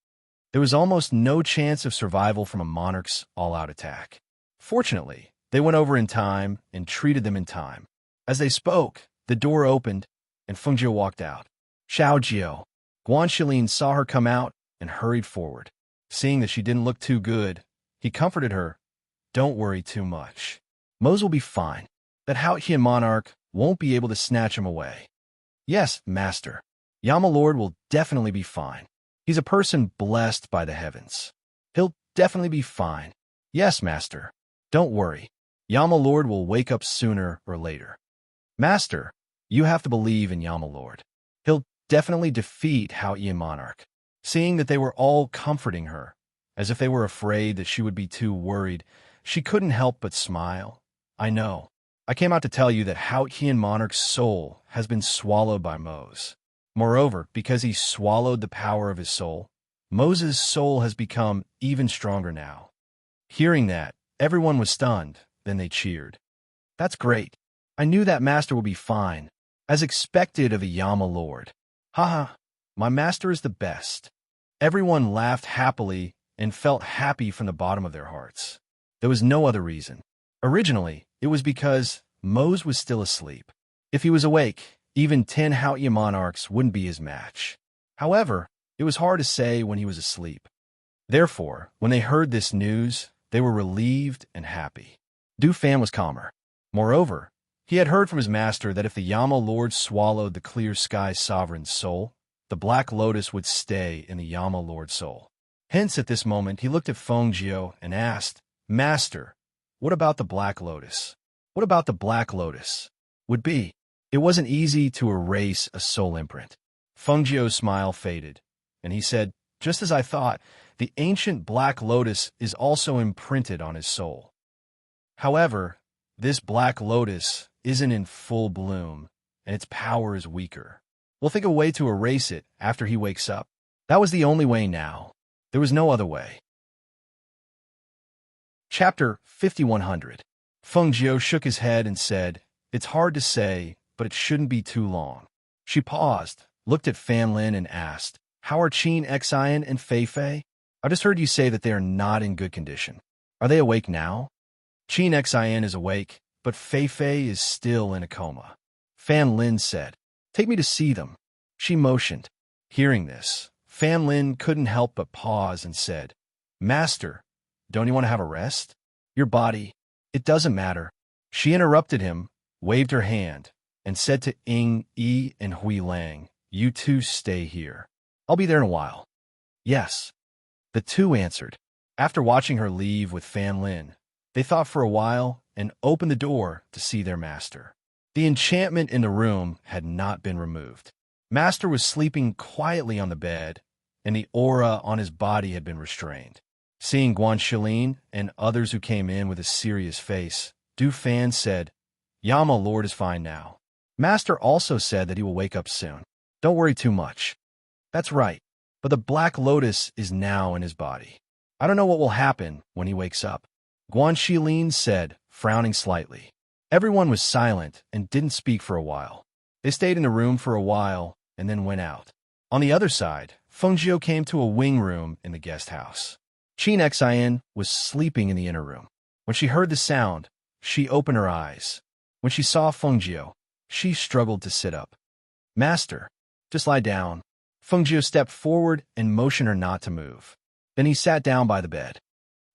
There was almost no chance of survival from a monarch's all-out attack. Fortunately, they went over in time and treated them in time." As they spoke, the door opened, and Feng Jiu walked out. "Xiao Jiu." Guan Shilin saw her come out and hurried forward. Seeing that she didn't look too good, he comforted her. "Don't worry too much. Mose will be fine. That Haotian monarch won't be able to snatch him away." "Yes, Master. Yama Lord will definitely be fine. He's a person blessed by the heavens. He'll definitely be fine." "Yes, Master. Don't worry. Yama Lord will wake up sooner or later." "Master, you have to believe in Yama Lord. He'll definitely defeat Haotian monarch." Seeing that they were all comforting her, as if they were afraid that she would be too worried, she couldn't help but smile. "I know. I came out to tell you that Haotian monarch's soul has been swallowed by Mose. Moreover, because he swallowed the power of his soul, Mose's soul has become even stronger now." Hearing that, everyone was stunned, then they cheered. "That's great. I knew that Master would be fine, as expected of a Yama Lord. Haha, my Master is the best." Everyone laughed happily and felt happy from the bottom of their hearts. There was no other reason. Originally, it was because Mose was still asleep. If he was awake, even 10 Haotian monarchs wouldn't be his match. However, it was hard to say when he was asleep. Therefore, when they heard this news, they were relieved and happy. Du Fan was calmer. Moreover, he had heard from his master that if the Yama Lord swallowed the Clear Sky Sovereign's soul, the Black Lotus would stay in the Yama Lord's soul. Hence, at this moment, he looked at Feng Jiu and asked, "Master, what about the Black Lotus? What about the Black Lotus?" "Would be." It wasn't easy to erase a soul imprint. Feng Jiu's smile faded, and he said, "Just as I thought, the ancient Black Lotus is also imprinted on his soul. However, this Black Lotus isn't in full bloom, and its power is weaker. We'll think of a way to erase it after he wakes up." That was the only way now. There was no other way. Chapter 5100. Feng Jiu shook his head and said, "It's hard to say, but it shouldn't be too long." She paused, looked at Fan Lin and asked, "How are Qin Xian and Fei? I just heard you say that they are not in good condition. Are they awake now?" "Qin Xian is awake, but Fei is still in a coma," Fan Lin said. "Take me to see them." She motioned. Hearing this, Fan Lin couldn't help but pause and said, "Master, don't you want to have a rest? Your body, it doesn't matter. She interrupted him, waved her hand, and said to Ing, Yi, and Hui Lang, "You two stay here. I'll be there in a while." "Yes." The two answered. After watching her leave with Fan Lin, they thought for a while and opened the door to see their master. The enchantment in the room had not been removed. Master was sleeping quietly on the bed, and the aura on his body had been restrained. Seeing Guan Shilin and others who came in with a serious face, Du Fan said, "Yama Lord is fine now." Master also said that he will wake up soon. "Don't worry too much." "That's right, but the Black Lotus is now in his body. I don't know what will happen when he wakes up," Guan Shilin said, frowning slightly. Everyone was silent and didn't speak for a while. They stayed in the room for a while and then went out. On the other side, Fengjiu came to a wing room in the guest house. Qin Xian was sleeping in the inner room. When she heard the sound, she opened her eyes. When she saw Fengjiu, she struggled to sit up. "Master, just lie down." Fengjiu stepped forward and motioned her not to move. Then he sat down by the bed.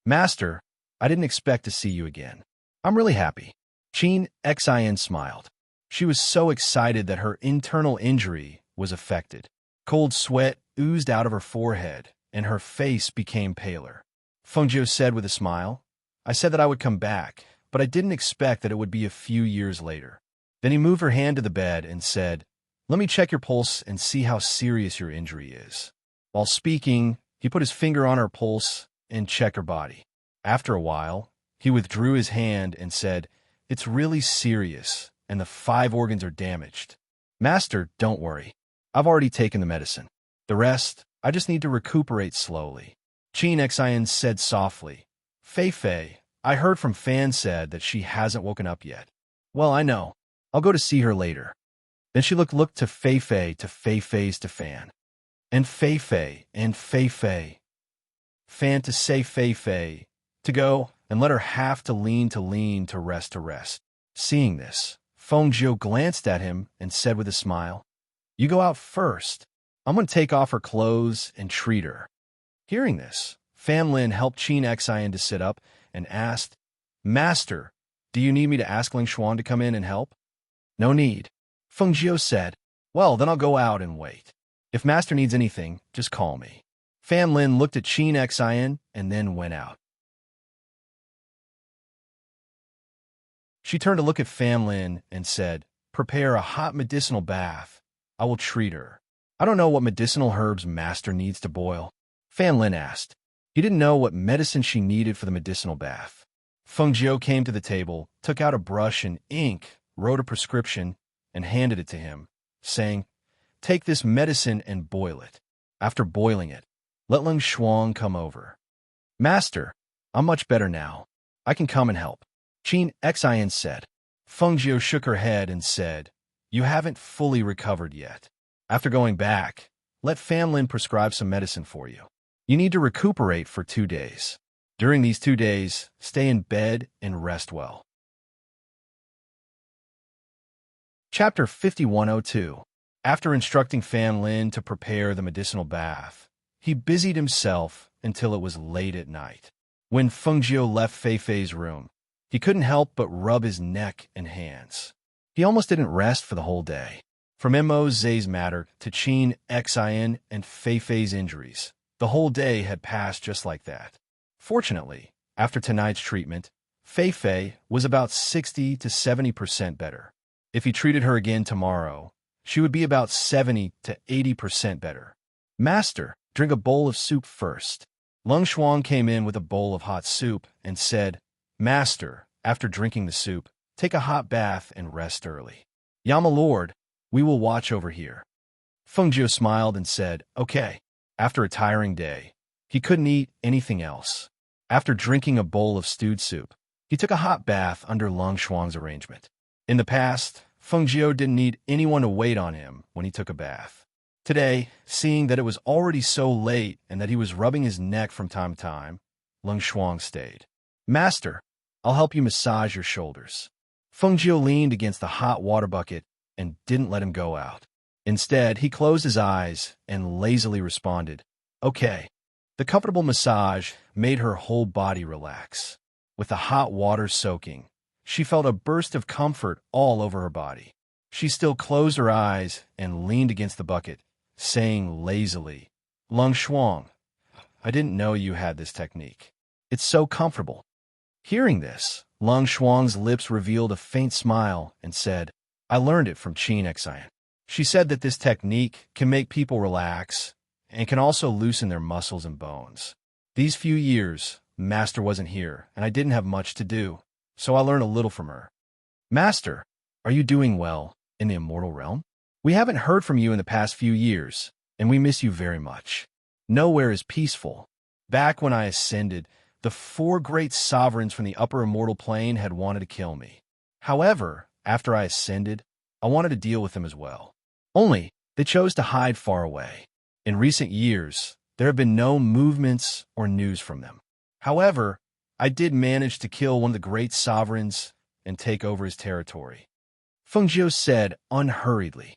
"Master, I didn't expect to see you again. I'm really happy." Qin Xian smiled. She was so excited that her internal injury was affected. Cold sweat oozed out of her forehead, and her face became paler. Fengjiu said with a smile, "I said that I would come back, but I didn't expect that it would be a few years later." Then he moved her hand to the bed and said, "Let me check your pulse and see how serious your injury is." While speaking, he put his finger on her pulse and checked her body. After a while, he withdrew his hand and said, "It's really serious, and the 5 organs are damaged. Master, don't worry. I've already taken the medicine. The rest, I just need to recuperate slowly." Qin Xian said softly, "Fei Fei, I heard from Fan said that she hasn't woken up yet." "Well, I know. I'll go to see her later." Then she looked to Fei Fei Fei's to Fan. And Fei Fei and Fei Fei. Fan to say Fei Fei to go and let her have to lean to rest to rest. Seeing this, Fengjiu glanced at him and said with a smile, "You go out first. I'm going to take off her clothes and treat her." Hearing this, Fan Lin helped Qin Xian to sit up and asked, "Master, do you need me to ask Ling Xuan to come in and help?" "No need." Fengjiu said, "Well, then I'll go out and wait. If Master needs anything, just call me." Fan Lin looked at Qin Xian and then went out. She turned to look at Fan Lin and said, "Prepare a hot medicinal bath. I will treat her." "I don't know what medicinal herbs Master needs to boil," Fan Lin asked. He didn't know what medicine she needed for the medicinal bath. Fengjiu came to the table, took out a brush and ink, wrote a prescription, and handed it to him, saying, "Take this medicine and boil it. After boiling it, let Ling Xuan come over." "Master, I'm much better now. I can come and help," Qin Xian said. Fengjiu shook her head and said, "You haven't fully recovered yet. After going back, let Fan Lin prescribe some medicine for you. You need to recuperate for 2 days. During these 2 days, stay in bed and rest well." Chapter 5102. After instructing Fan Lin to prepare the medicinal bath, he busied himself until it was late at night. When Fengjiu left Fei Fei's room, he couldn't help but rub his neck and hands. He almost didn't rest for the whole day. From Immerse's matter to Qin Xian and Fei Fei's injuries, the whole day had passed just like that. Fortunately, after tonight's treatment, Fei Fei was about 60 to 70% better. If he treated her again tomorrow, she would be about 70 to 80% better. "Master, drink a bowl of soup first." Ling Xuan came in with a bowl of hot soup and said, "Master, after drinking the soup, take a hot bath and rest early. Yama Lord, we will watch over here." Fengjiu smiled and said, "Okay." After a tiring day, he couldn't eat anything else. After drinking a bowl of stewed soup, he took a hot bath under Ling Xuan's arrangement. In the past, Fengjiu didn't need anyone to wait on him when he took a bath. Today, seeing that it was already so late and that he was rubbing his neck from time to time, Ling Xuan stayed. "Master, I'll help you massage your shoulders." Fengjiu leaned against the hot water bucket and didn't let him go out. Instead, he closed his eyes and lazily responded, "Okay." The comfortable massage made her whole body relax. With the hot water soaking, She felt a burst of comfort all over her body. She still closed her eyes and leaned against the bucket, saying lazily, "Lung Shuang, I didn't know you had this technique. It's so comfortable." Hearing this, Lung Shuang's lips revealed a faint smile and said, "I learned it from Qin Xian." She said that this technique can make people relax and can also loosen their muscles and bones. These few years, Master wasn't here, and I didn't have much to do, so I learned a little from her. "Master, are you doing well in the immortal realm? We haven't heard from you in the past few years, and we miss you very much. Nowhere is peaceful. Back when I ascended, the 4 great sovereigns from the upper immortal plane had wanted to kill me. However, after I ascended, I wanted to deal with them as well. Only, they chose to hide far away. In recent years, there have been no movements or news from them. However, I did manage to kill one of the great sovereigns and take over his territory," Feng Jiu said unhurriedly.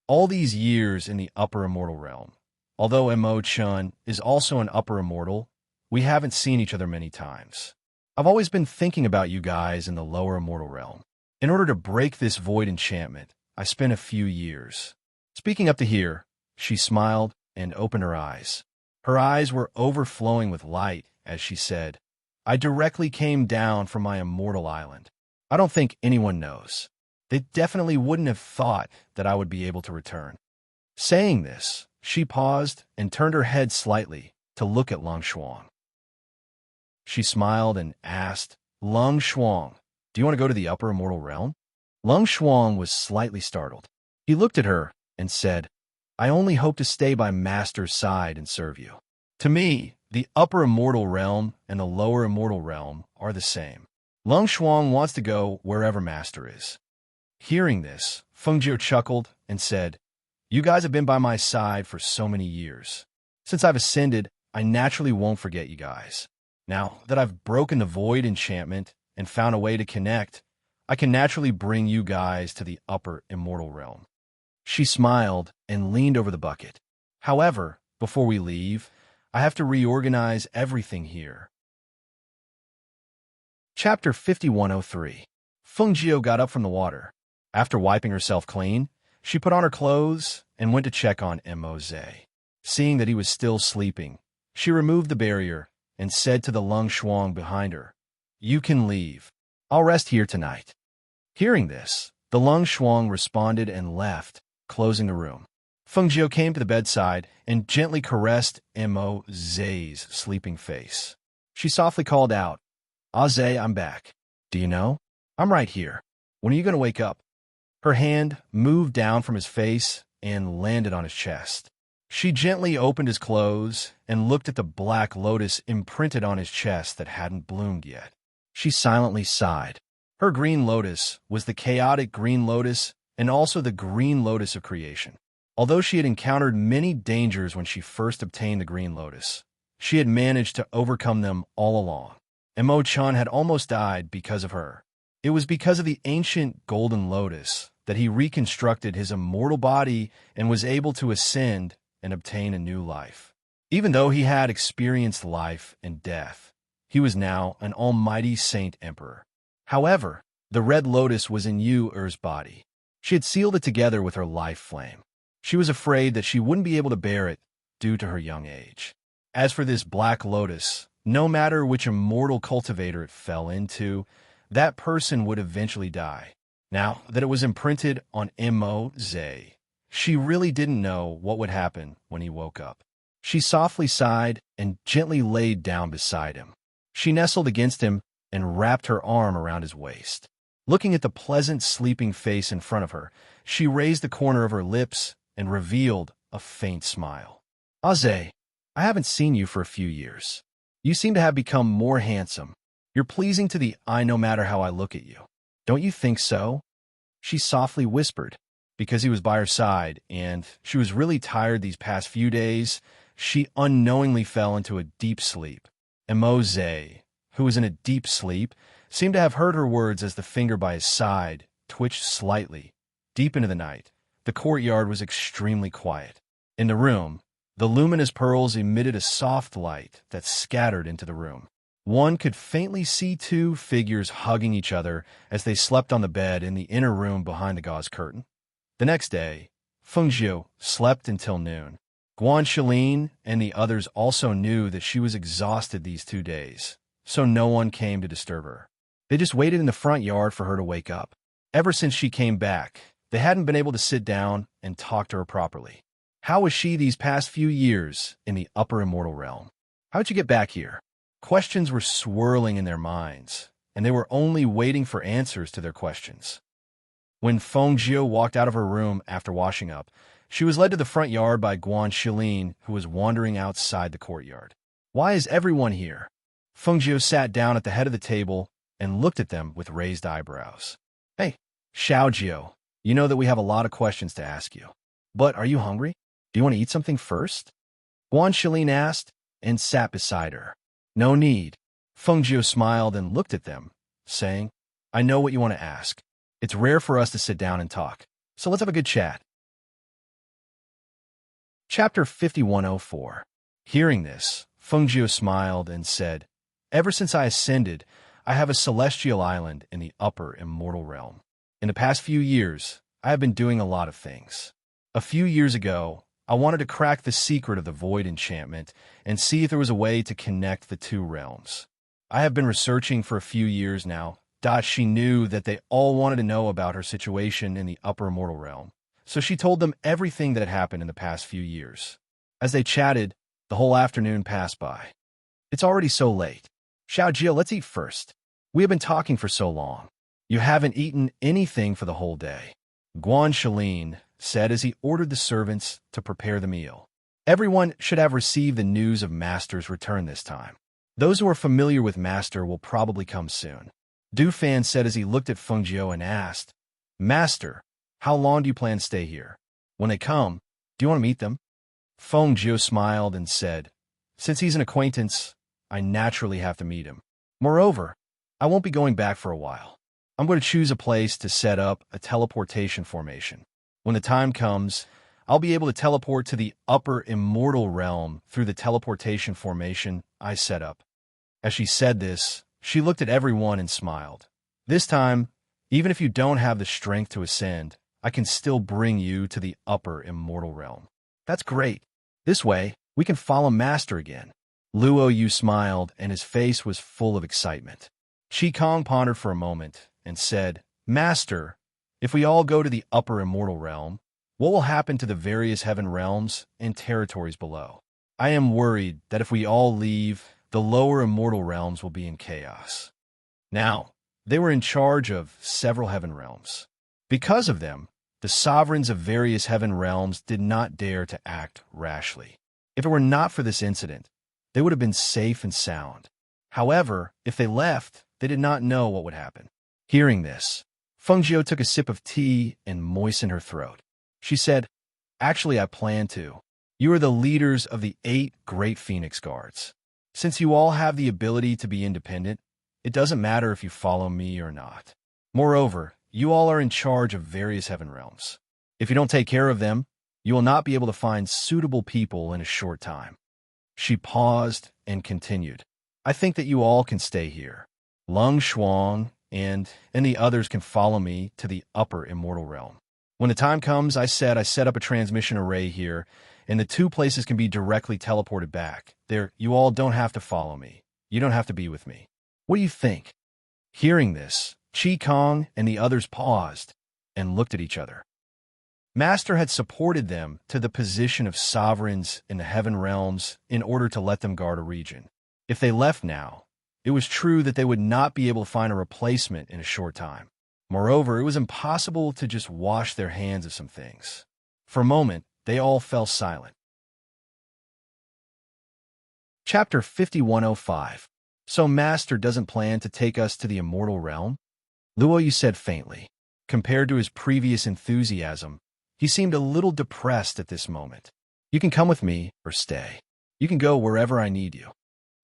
"All these years in the upper immortal realm, although Mo Chun is also an upper immortal, we haven't seen each other many times. I've always been thinking about you guys in the lower immortal realm. In order to break this void enchantment, I spent a few years." Speaking up to here, she smiled and opened her eyes. Her eyes were overflowing with light as she said, "I directly came down from my immortal island. I don't think anyone knows. They definitely wouldn't have thought that I would be able to return." Saying this, she paused and turned her head slightly to look at Lung Shuang. She smiled and asked, "Lung Shuang, do you want to go to the upper immortal realm?" Lung Shuang was slightly startled. He looked at her and said, "I only hope to stay by Master's side and serve you. To me, the upper immortal realm and the lower immortal realm are the same. Lung Shuang wants to go wherever Master is." Hearing this, Feng Jiu chuckled and said, "You guys have been by my side for so many years. Since I've ascended, I naturally won't forget you guys. Now that I've broken the void enchantment and found a way to connect, I can naturally bring you guys to the upper immortal realm." She smiled and leaned over the bucket. "However, before we leave, I have to reorganize everything here." Chapter 5103. Feng Jiu got up from the water. After wiping herself clean, she put on her clothes and went to check on Mo Zhe. Seeing that he was still sleeping, she removed the barrier and said to the Lung Shuang behind her, "You can leave. I'll rest here tonight." Hearing this, the Lung Shuang responded and left, closing the room. Feng Jiu came to the bedside and gently caressed Mo Zhe's sleeping face. She softly called out, "Ah Zhe, I'm back. Do you know? I'm right here. When are you going to wake up?" Her hand moved down from his face and landed on his chest. She gently opened his clothes and looked at the black lotus imprinted on his chest that hadn't bloomed yet. She silently sighed. Her green lotus was the chaotic green lotus and also the green lotus of creation. Although she had encountered many dangers when she first obtained the green lotus, she had managed to overcome them all along. And Mo Chun had almost died because of her. It was because of the ancient golden lotus that he reconstructed his immortal body and was able to ascend and obtain a new life. Even though he had experienced life and death, he was now an almighty saint emperor. However, the red lotus was in Yu-Er's body. She had sealed it together with her life flame. She was afraid that she wouldn't be able to bear it due to her young age. As for this black lotus, no matter which immortal cultivator it fell into, that person would eventually die. Now that it was imprinted on Mo Zhe, she really didn't know what would happen when he woke up. She softly sighed and gently laid down beside him. She nestled against him and wrapped her arm around his waist. Looking at the pleasant sleeping face in front of her, she raised the corner of her lips and revealed a faint smile. "Ah Zhe, I haven't seen you for a few years. You seem to have become more handsome. You're pleasing to the eye no matter how I look at you. Don't you think so?" She softly whispered. Because he was by her side and she was really tired these past few days, she unknowingly fell into a deep sleep. And Mo Zhe, who was in a deep sleep, seemed to have heard her words as the finger by his side twitched slightly. Deep into the night, the courtyard was extremely quiet. In the room, the luminous pearls emitted a soft light that scattered into the room. One could faintly see two figures hugging each other as they slept on the bed in the inner room behind the gauze curtain. The next day, Fengjiu slept until noon. Guanxilin and the others also knew that she was exhausted these 2 days, so no one came to disturb her. They just waited in the front yard for her to wake up. Ever since she came back, they hadn't been able to sit down and talk to her properly. How was she these past few years in the upper immortal realm? How'd you get back here? Questions were swirling in their minds, and they were only waiting for answers to their questions. When Fengjiu walked out of her room after washing up, she was led to the front yard by Guanxilin, who was wandering outside the courtyard. Why is everyone here? Fengjiu sat down at the head of the table and looked at them with raised eyebrows. Hey, Xiaojiu, you know that we have a lot of questions to ask you. But are you hungry? Do you want to eat something first? Guanxilin asked and sat beside her. No need. Fengjiu smiled and looked at them, saying, I know what you want to ask. It's rare for us to sit down and talk, so let's have a good chat. Chapter 5104. Hearing this, Fengjiu smiled and said, Ever since I ascended, I have a celestial island in the upper immortal realm. In the past few years, I have been doing a lot of things. A few years ago, I wanted to crack the secret of the void enchantment and see if there was a way to connect the two realms. I have been researching for a few years now. She knew that they all wanted to know about her situation in the upper immortal realm, so she told them everything that had happened in the past few years. As they chatted, the whole afternoon passed by. It's already so late. Xiaojiu, let's eat first. We have been talking for so long. You haven't eaten anything for the whole day. Guanxilin said as he ordered the servants to prepare the meal. Everyone should have received the news of Master's return this time. Those who are familiar with Master will probably come soon. Dufan said as he looked at Fengjiu and asked, Master, how long do you plan to stay here? When they come, do you want to meet them? Fengjiu smiled and said, Since he's an acquaintance, I naturally have to meet him. Moreover, I won't be going back for a while. I'm going to choose a place to set up a teleportation formation. When the time comes, I'll be able to teleport to the upper immortal realm through the teleportation formation I set up. As she said this, she looked at everyone and smiled. This time, even if you don't have the strength to ascend, I can still bring you to the upper immortal realm. That's great. This way, we can follow Master again. Luo Yu smiled, and his face was full of excitement. Qi Kong pondered for a moment and said, Master, if we all go to the upper immortal realm, what will happen to the various heaven realms and territories below? I am worried that if we all leave, the lower immortal realms will be in chaos. Now, they were in charge of several heaven realms. Because of them, the sovereigns of various heaven realms did not dare to act rashly. If it were not for this incident, they would have been safe and sound. However, if they left, they did not know what would happen. Hearing this, Fengjiu took a sip of tea and moistened her throat. She said, Actually, I plan to. You are the leaders of the 8 great Phoenix Guards. Since you all have the ability to be independent, it doesn't matter if you follow me or not. Moreover, you all are in charge of various heaven realms. If you don't take care of them, you will not be able to find suitable people in a short time. She paused and continued. I think that you all can stay here. Lung Shuang and the others can follow me to the upper immortal realm. When the time comes, I set up a transmission array here, and the 2 places can be directly teleported back. There, you all don't have to follow me. You don't have to be with me. What do you think? Hearing this, Qi Kong and the others paused and looked at each other. Master had supported them to the position of sovereigns in the heaven realms in order to let them guard a region. If they left now, it was true that they would not be able to find a replacement in a short time. Moreover, it was impossible to just wash their hands of some things. For a moment, they all fell silent. Chapter 5105. So Master doesn't plan to take us to the immortal realm? Luo Yu said faintly. Compared to his previous enthusiasm, he seemed a little depressed at this moment. You can come with me or stay. You can go wherever I need you.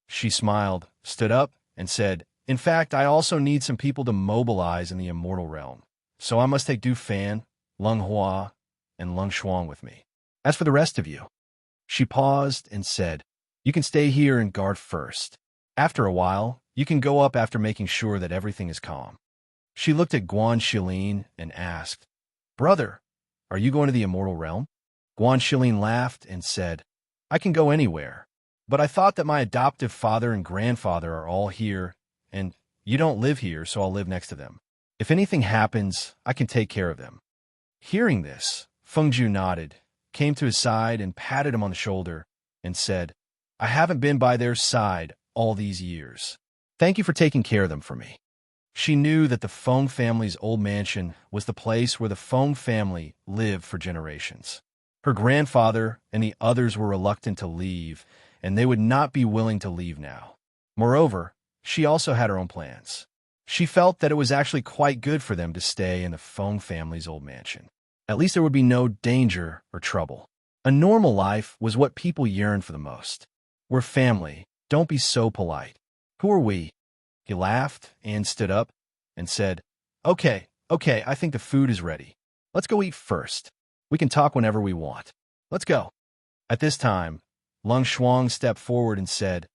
She smiled, stood up, and said, In fact, I also need some people to mobilize in the immortal realm. So I must take Du Fan, Lung Hua, and Lung Shuang with me. As for the rest of you, she paused and said, You can stay here and guard first. After a while, you can go up after making sure that everything is calm. She looked at Guan Shilin and asked, Brother, are you going to the immortal realm? Guan Shilin laughed and said, I can go anywhere, but I thought that my adoptive father and grandfather are all here, and you don't live here, so I'll live next to them. If anything happens, I can take care of them. Hearing this, Fengju nodded, came to his side and patted him on the shoulder, and said, I haven't been by their side all these years. Thank you for taking care of them for me. She knew that the Feng family's old mansion was the place where the Feng family lived for generations. Her grandfather and the others were reluctant to leave, and they would not be willing to leave now. Moreover, she also had her own plans. She felt that it was actually quite good for them to stay in the Feng family's old mansion. At least there would be no danger or trouble. A normal life was what people yearned for the most. We're family. Don't be so polite. Who are we? He laughed and stood up and said, Okay, I think the food is ready. Let's go eat first. We can talk whenever we want. Let's go. At this time, Lung Shuang stepped forward and said,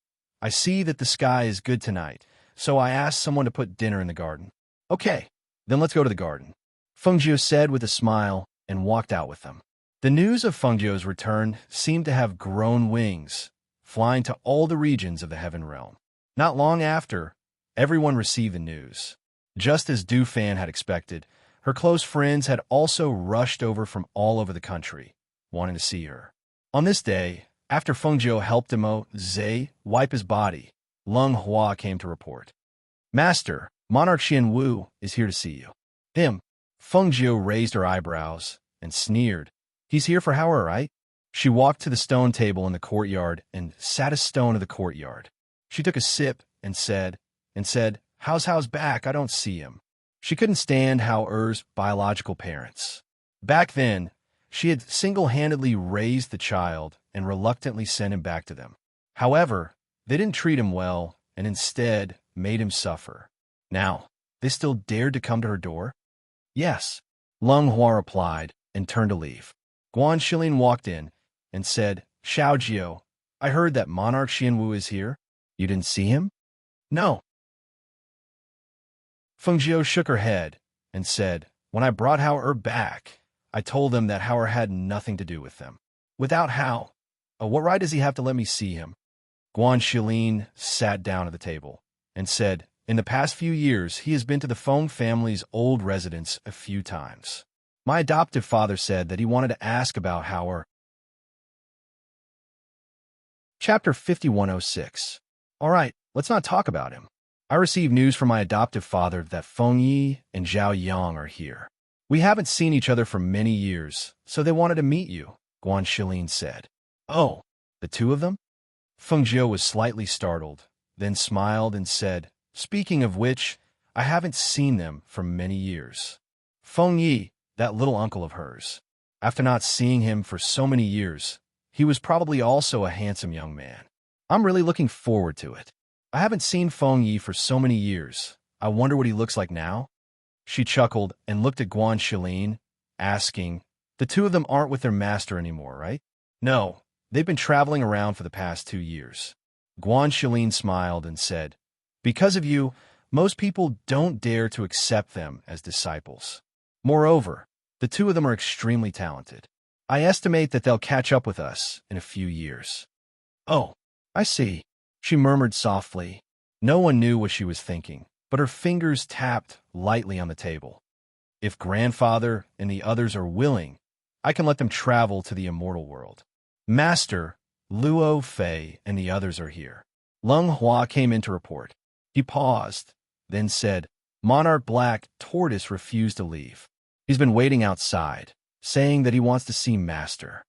I see that the sky is good tonight, so I asked someone to put dinner in the garden. Okay, then let's go to the garden. Fengjiu said with a smile and walked out with them. The news of Fengjiu's return seemed to have grown wings, flying to all the regions of the Heaven Realm. Not long after, everyone received the news. Just as Du Fan had expected, her close friends had also rushed over from all over the country, wanting to see her. On this day, after Fengjiu helped Mo Zhe wipe his body, Lung Hua came to report. Master, Monarch Xian Wu is here to see you. Him. Fengjiu raised her eyebrows and sneered. He's here for Howard, right? She walked to the stone table in the courtyard and sat a stone of the courtyard. She took a sip and said, How's back? I don't see him. She couldn't stand Hao Er's biological parents. Back then, she had single-handedly raised the child and reluctantly sent him back to them. However, they didn't treat him well and instead made him suffer. Now, they still dared to come to her door? Yes, Lung Hua replied and turned to leave. Guan Shilin walked in and said, Xiao Jiu, I heard that Monarch Xianwu is here. You didn't see him? No. Fengjiu shook her head and said, When I brought Hao back, I told them that Hao had nothing to do with them. Without Hao, what right does he have to let me see him? Guan Shilin sat down at the table and said, In the past few years, he has been to the Feng family's old residence a few times. My adoptive father said that he wanted to ask about Hao. Chapter 5106. All right, let's not talk about him. I received news from my adoptive father that Feng Yi and Zhao Yang are here. We haven't seen each other for many years, so they wanted to meet you, Guan Shilin said. Oh, the two of them? Fengjiu was slightly startled, then smiled and said, Speaking of which, I haven't seen them for many years. Feng Yi, that little uncle of hers. After not seeing him for so many years, he was probably also a handsome young man. I'm really looking forward to it. I haven't seen Feng Yi for so many years. I wonder what he looks like now? She chuckled and looked at Guan Shilin, asking, The two of them aren't with their master anymore, right? No, they've been traveling around for the past 2 years. Guan Shilin smiled and said, Because of you, most people don't dare to accept them as disciples. Moreover, the two of them are extremely talented. I estimate that they'll catch up with us in a few years. Oh, I see, she murmured softly. No one knew what she was thinking, but her fingers tapped lightly on the table. If grandfather and the others are willing, I can let them travel to the immortal world. Master, Luo Fei and the others are here. Lung Hua came in to report. He paused, then said, Monarch Black Tortoise refused to leave. He's been waiting outside, saying that he wants to see Master.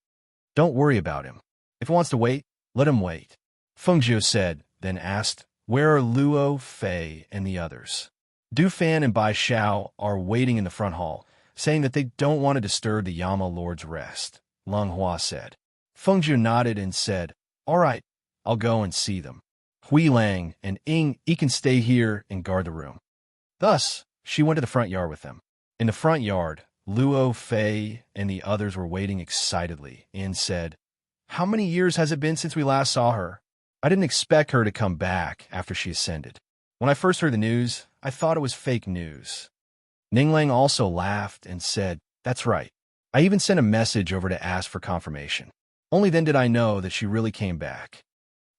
Don't worry about him. If he wants to wait, let him wait. Fengjiu said, then asked, Where are Luo, Fei, and the others? Du Fan and Bai Xiao are waiting in the front hall, saying that they don't want to disturb the Yama Lord's rest, Lung Hua said. Fengjiu nodded and said, All right, I'll go and see them. Hui Lang and Ying can stay here and guard the room. Thus, she went to the front yard with them. In the front yard, Luo, Fei, and the others were waiting excitedly and said, How many years has it been since we last saw her? I didn't expect her to come back after she ascended. When I first heard the news, I thought it was fake news. Ninglang also laughed and said, "That's right. I even sent a message over to ask for confirmation. Only then did I know that she really came back."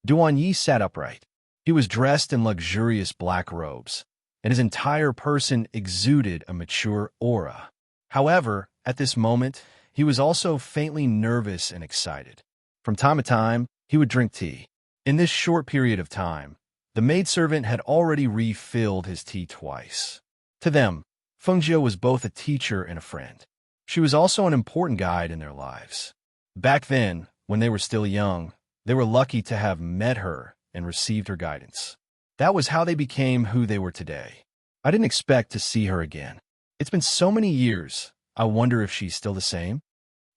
Duan Yi sat upright. He was dressed in luxurious black robes, and his entire person exuded a mature aura. However, at this moment, he was also faintly nervous and excited. From time to time, he would drink tea. In this short period of time, the maidservant had already refilled his tea twice. To them, Fengjiu was both a teacher and a friend. She was also an important guide in their lives. Back then, when they were still young, they were lucky to have met her and received her guidance. That was how they became who they were today. I didn't expect to see her again. It's been so many years, I wonder if she's still the same?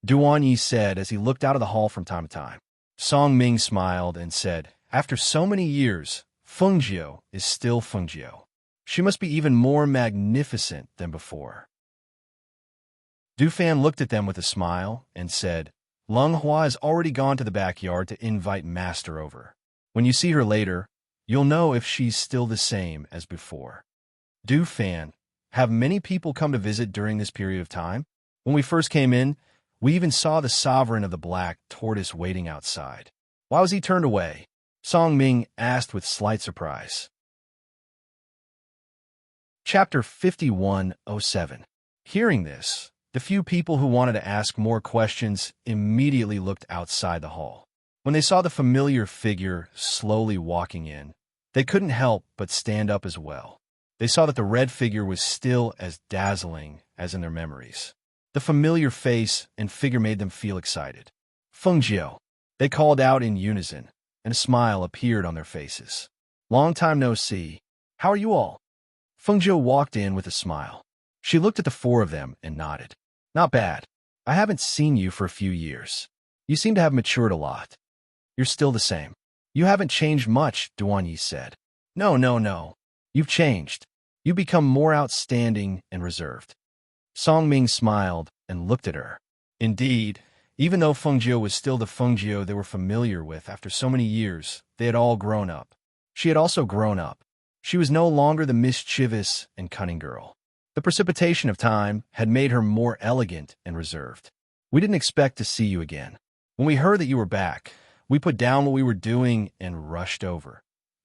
Duan Yi said as he looked out of the hall from time to time. Song Ming smiled and said, "After so many years, Fengjiu is still Fengjiu. She must be even more magnificent than before." Du Fan looked at them with a smile and said, "Lung Hua has already gone to the backyard to invite Master over. When you see her later, you'll know if she's still the same as before." Du Fan, have many people come to visit during this period of time? When we first came in, we even saw the sovereign of the Black Tortoise waiting outside. Why was he turned away? Song Ming asked with slight surprise. Chapter 5107. Hearing this, the few people who wanted to ask more questions immediately looked outside the hall. When they saw the familiar figure slowly walking in, they couldn't help but stand up as well. They saw that the red figure was still as dazzling as in their memories. The familiar face and figure made them feel excited. "Fengjiu," they called out in unison, and a smile appeared on their faces. "Long time no see. How are you all?" Fengjiu walked in with a smile. She looked at the four of them and nodded. "Not bad. I haven't seen you for a few years. You seem to have matured a lot. You're still the same. You haven't changed much," Duan Yi said. No. You've changed. You've become more outstanding and reserved." Song Ming smiled and looked at her. Indeed, even though Fengjiu was still the Fengjiu they were familiar with after so many years, they had all grown up. She had also grown up. She was no longer the mischievous and cunning girl. The precipitation of time had made her more elegant and reserved. "We didn't expect to see you again. When we heard that you were back, we put down what we were doing and rushed over,"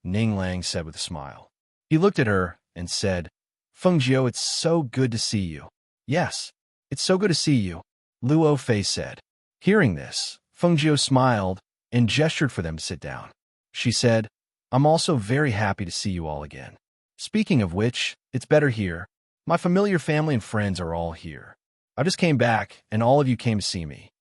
Ninglang said with a smile. He looked at her and said, "Fengjiu, it's so good to see you." "Yes, it's so good to see you," Luo Fei said. Hearing this, Fengjiu smiled and gestured for them to sit down. She said, "I'm also very happy to see you all again. Speaking of which, it's better here. My familiar family and friends are all here. I just came back, and all of you came to see me."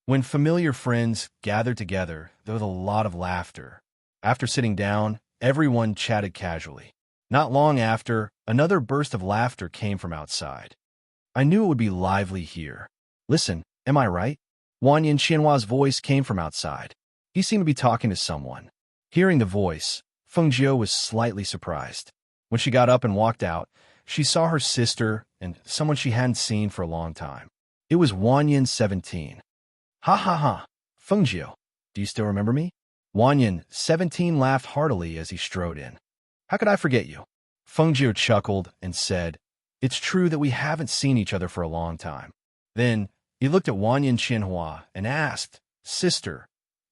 When familiar friends gathered together, there was a lot of laughter. After sitting down, everyone chatted casually. Not long after, another burst of laughter came from outside. "I knew it would be lively here. Listen, am I right?" Wanyan Xianhua's voice came from outside. He seemed to be talking to someone. Hearing the voice, Fengjiu was slightly surprised. When she got up and walked out, she saw her sister and someone she hadn't seen for a long time. It was Wanyan 17. Ha. Fengjiu, do you still remember me?" Wanyan 17 laughed heartily as he strode in. "How could I forget you?" Fengjiu chuckled and said, "It's true that we haven't seen each other for a long time." Then he looked at Wanyan Xianhua and asked, "Sister,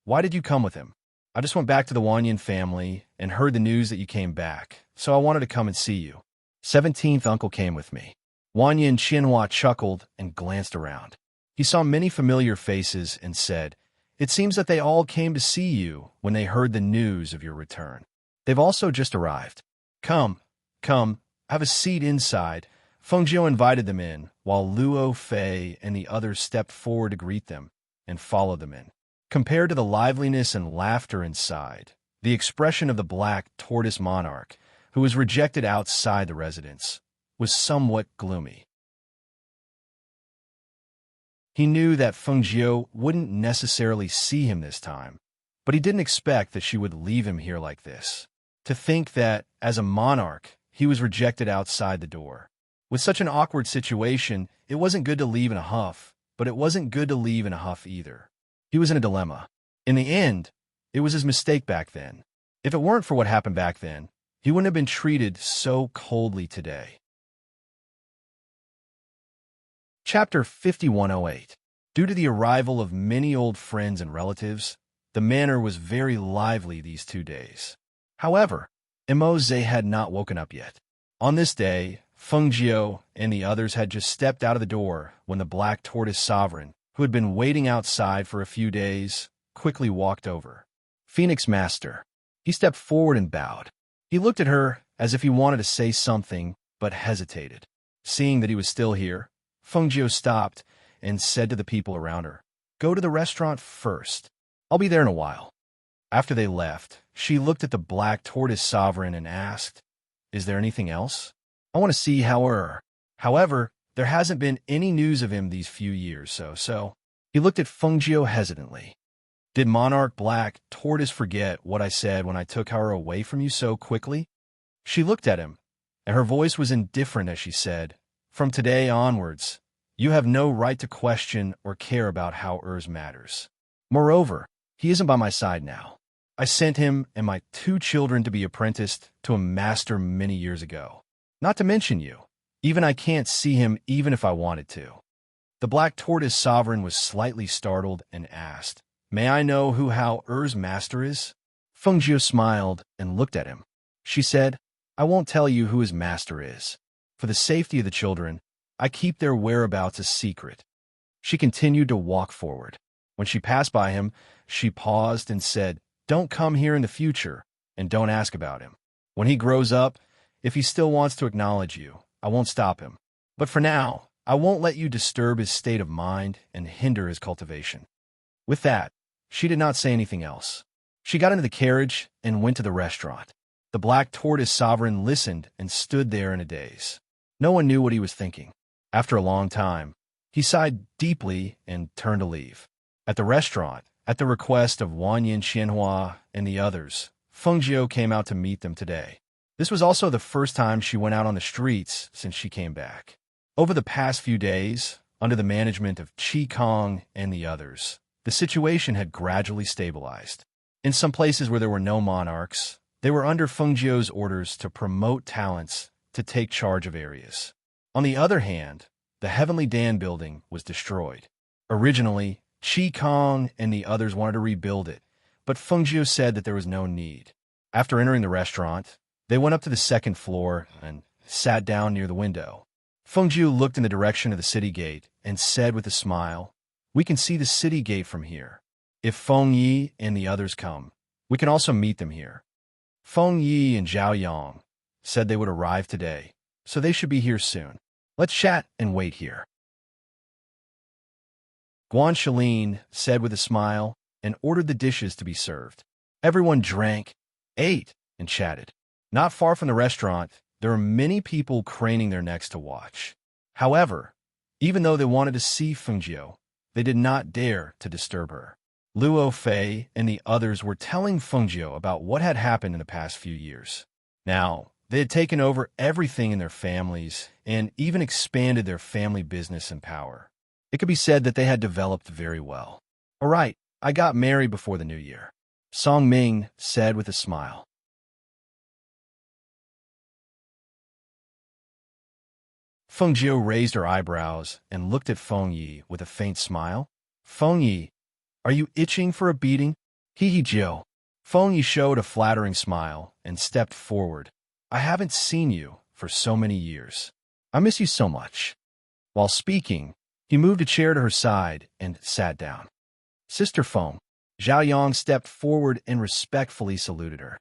why did you come with him?" "I just went back to the Wanyan family and heard the news that you came back, so I wanted to come and see you. 17th uncle came with me." Wanyan Xianhua chuckled and glanced around. He saw many familiar faces and said, "It seems that they all came to see you when they heard the news of your return. They've also just arrived. Come, have a seat inside." Fengjiu invited them in, while Luo Fei and the others stepped forward to greet them and followed them in. Compared to the liveliness and laughter inside, the expression of the Black Tortoise monarch, who was rejected outside the residence, was somewhat gloomy. He knew that Fengjiu wouldn't necessarily see him this time, but he didn't expect that she would leave him here like this. To think that, as a monarch, he was rejected outside the door. With such an awkward situation, it wasn't good to leave in a huff, but it wasn't good to leave in a huff either. He was in a dilemma. In the end, It was his mistake back then. If it weren't for what happened back then, he wouldn't have been treated so coldly today. Chapter 5108. Due to the arrival of many old friends and relatives, the manor was very lively these 2 days. However, Immerse had not woken up yet. On this day, Fengjiu and the others had just stepped out of the door when the Black Tortoise Sovereign, who had been waiting outside for a few days, quickly walked over. Phoenix Master. He stepped forward and bowed. He looked at her as if he wanted to say something, but hesitated. Seeing that he was still here, Fengjiu stopped and said to the people around her, "Go to the restaurant first. I'll be there in a while." After they left, she looked at the Black Tortoise Sovereign and asked, "Is there anything else? I want to see how." However, there hasn't been any news of him these few years, so. He looked at Fengjiu hesitantly. "Did Monarch Black Tortoise forget what I said when I took her away from you so quickly?" She looked at him, and her voice was indifferent as she said, "From today onwards, you have no right to question or care about how Urs matters. Moreover, he isn't by my side now. I sent him and my 2 children to be apprenticed to a master many years ago. Not to mention you. Even I can't see him even if I wanted to." The Black Tortoise Sovereign was slightly startled and asked, "May I know who How Urs master is?" Fengjiu smiled and looked at him. She said, "I won't tell you who his master is. For the safety of the children, I keep their whereabouts a secret." She continued to walk forward. When she passed by him, she paused and said, "Don't come here in the future, and don't ask about him. When he grows up, if he still wants to acknowledge you, I won't stop him. But for now, I won't let you disturb his state of mind and hinder his cultivation." With that, she did not say anything else. She got into the carriage and went to the restaurant. The Black Tortoise Sovereign listened and stood there in a daze. No one knew what he was thinking. After a long time, he sighed deeply and turned to leave. At the restaurant, at the request of Wanyan Xianhua and the others, Fengjiu came out to meet them today. This was also the first time she went out on the streets since she came back. Over the past few days, under the management of Qi Kong and the others, the situation had gradually stabilized. In some places where there were no monarchs, they were under Fengjiu's orders to promote talents to take charge of areas. On the other hand, the Heavenly Dan building was destroyed. Originally, Qi Kong and the others wanted to rebuild it, but Fengjiu said that there was no need. After entering the restaurant, they went up to the 2nd floor and sat down near the window. Fengjiu looked in the direction of the city gate and said with a smile, "We can see the city gate from here. If Feng Yi and the others come, we can also meet them here." Feng Yi and Zhao Yang said they would arrive today, so they should be here soon. Let's chat and wait here. Guan Shalin said with a smile and ordered the dishes to be served. Everyone drank, ate, and chatted. Not far from the restaurant, there were many people craning their necks to watch. However, even though they wanted to see Fengjiu, they did not dare to disturb her. Luo Fei and the others were telling Fengjiu about what had happened in the past few years. Now, they had taken over everything in their families and even expanded their family business and power. It could be said that they had developed very well. "All right, I got married before the new year," Song Ming said with a smile. Fengjiu raised her eyebrows and looked at Feng Yi with a faint smile. "Feng Yi, are you itching for a beating?" "Hee Jiu." Feng Yi showed a flattering smile and stepped forward. "I haven't seen you for so many years. I miss you so much." While speaking, he moved a chair to her side and sat down. "Sister Feng." Zhao Yang stepped forward and respectfully saluted her.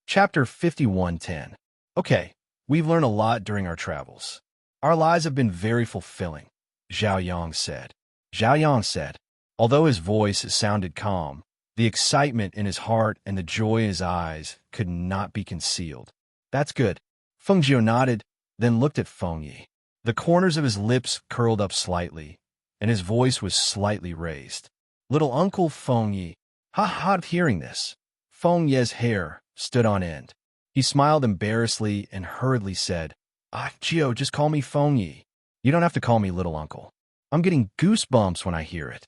Chapter 5110. Okay, we've learned a lot during our travels. Our lives have been very fulfilling, Zhao Yang said. Zhao Yang said, although his voice sounded calm, the excitement in his heart and the joy in his eyes could not be concealed. "That's good." Fengjiu nodded, then looked at Feng Yi. The corners of his lips curled up slightly, and his voice was slightly raised. "Little Uncle Feng Yi." Ha! Hearing this, Feng Yi's hair stood on end. He smiled embarrassedly and hurriedly said, Gio, just call me Feng Yi. You don't have to call me Little Uncle. I'm getting goosebumps when I hear it."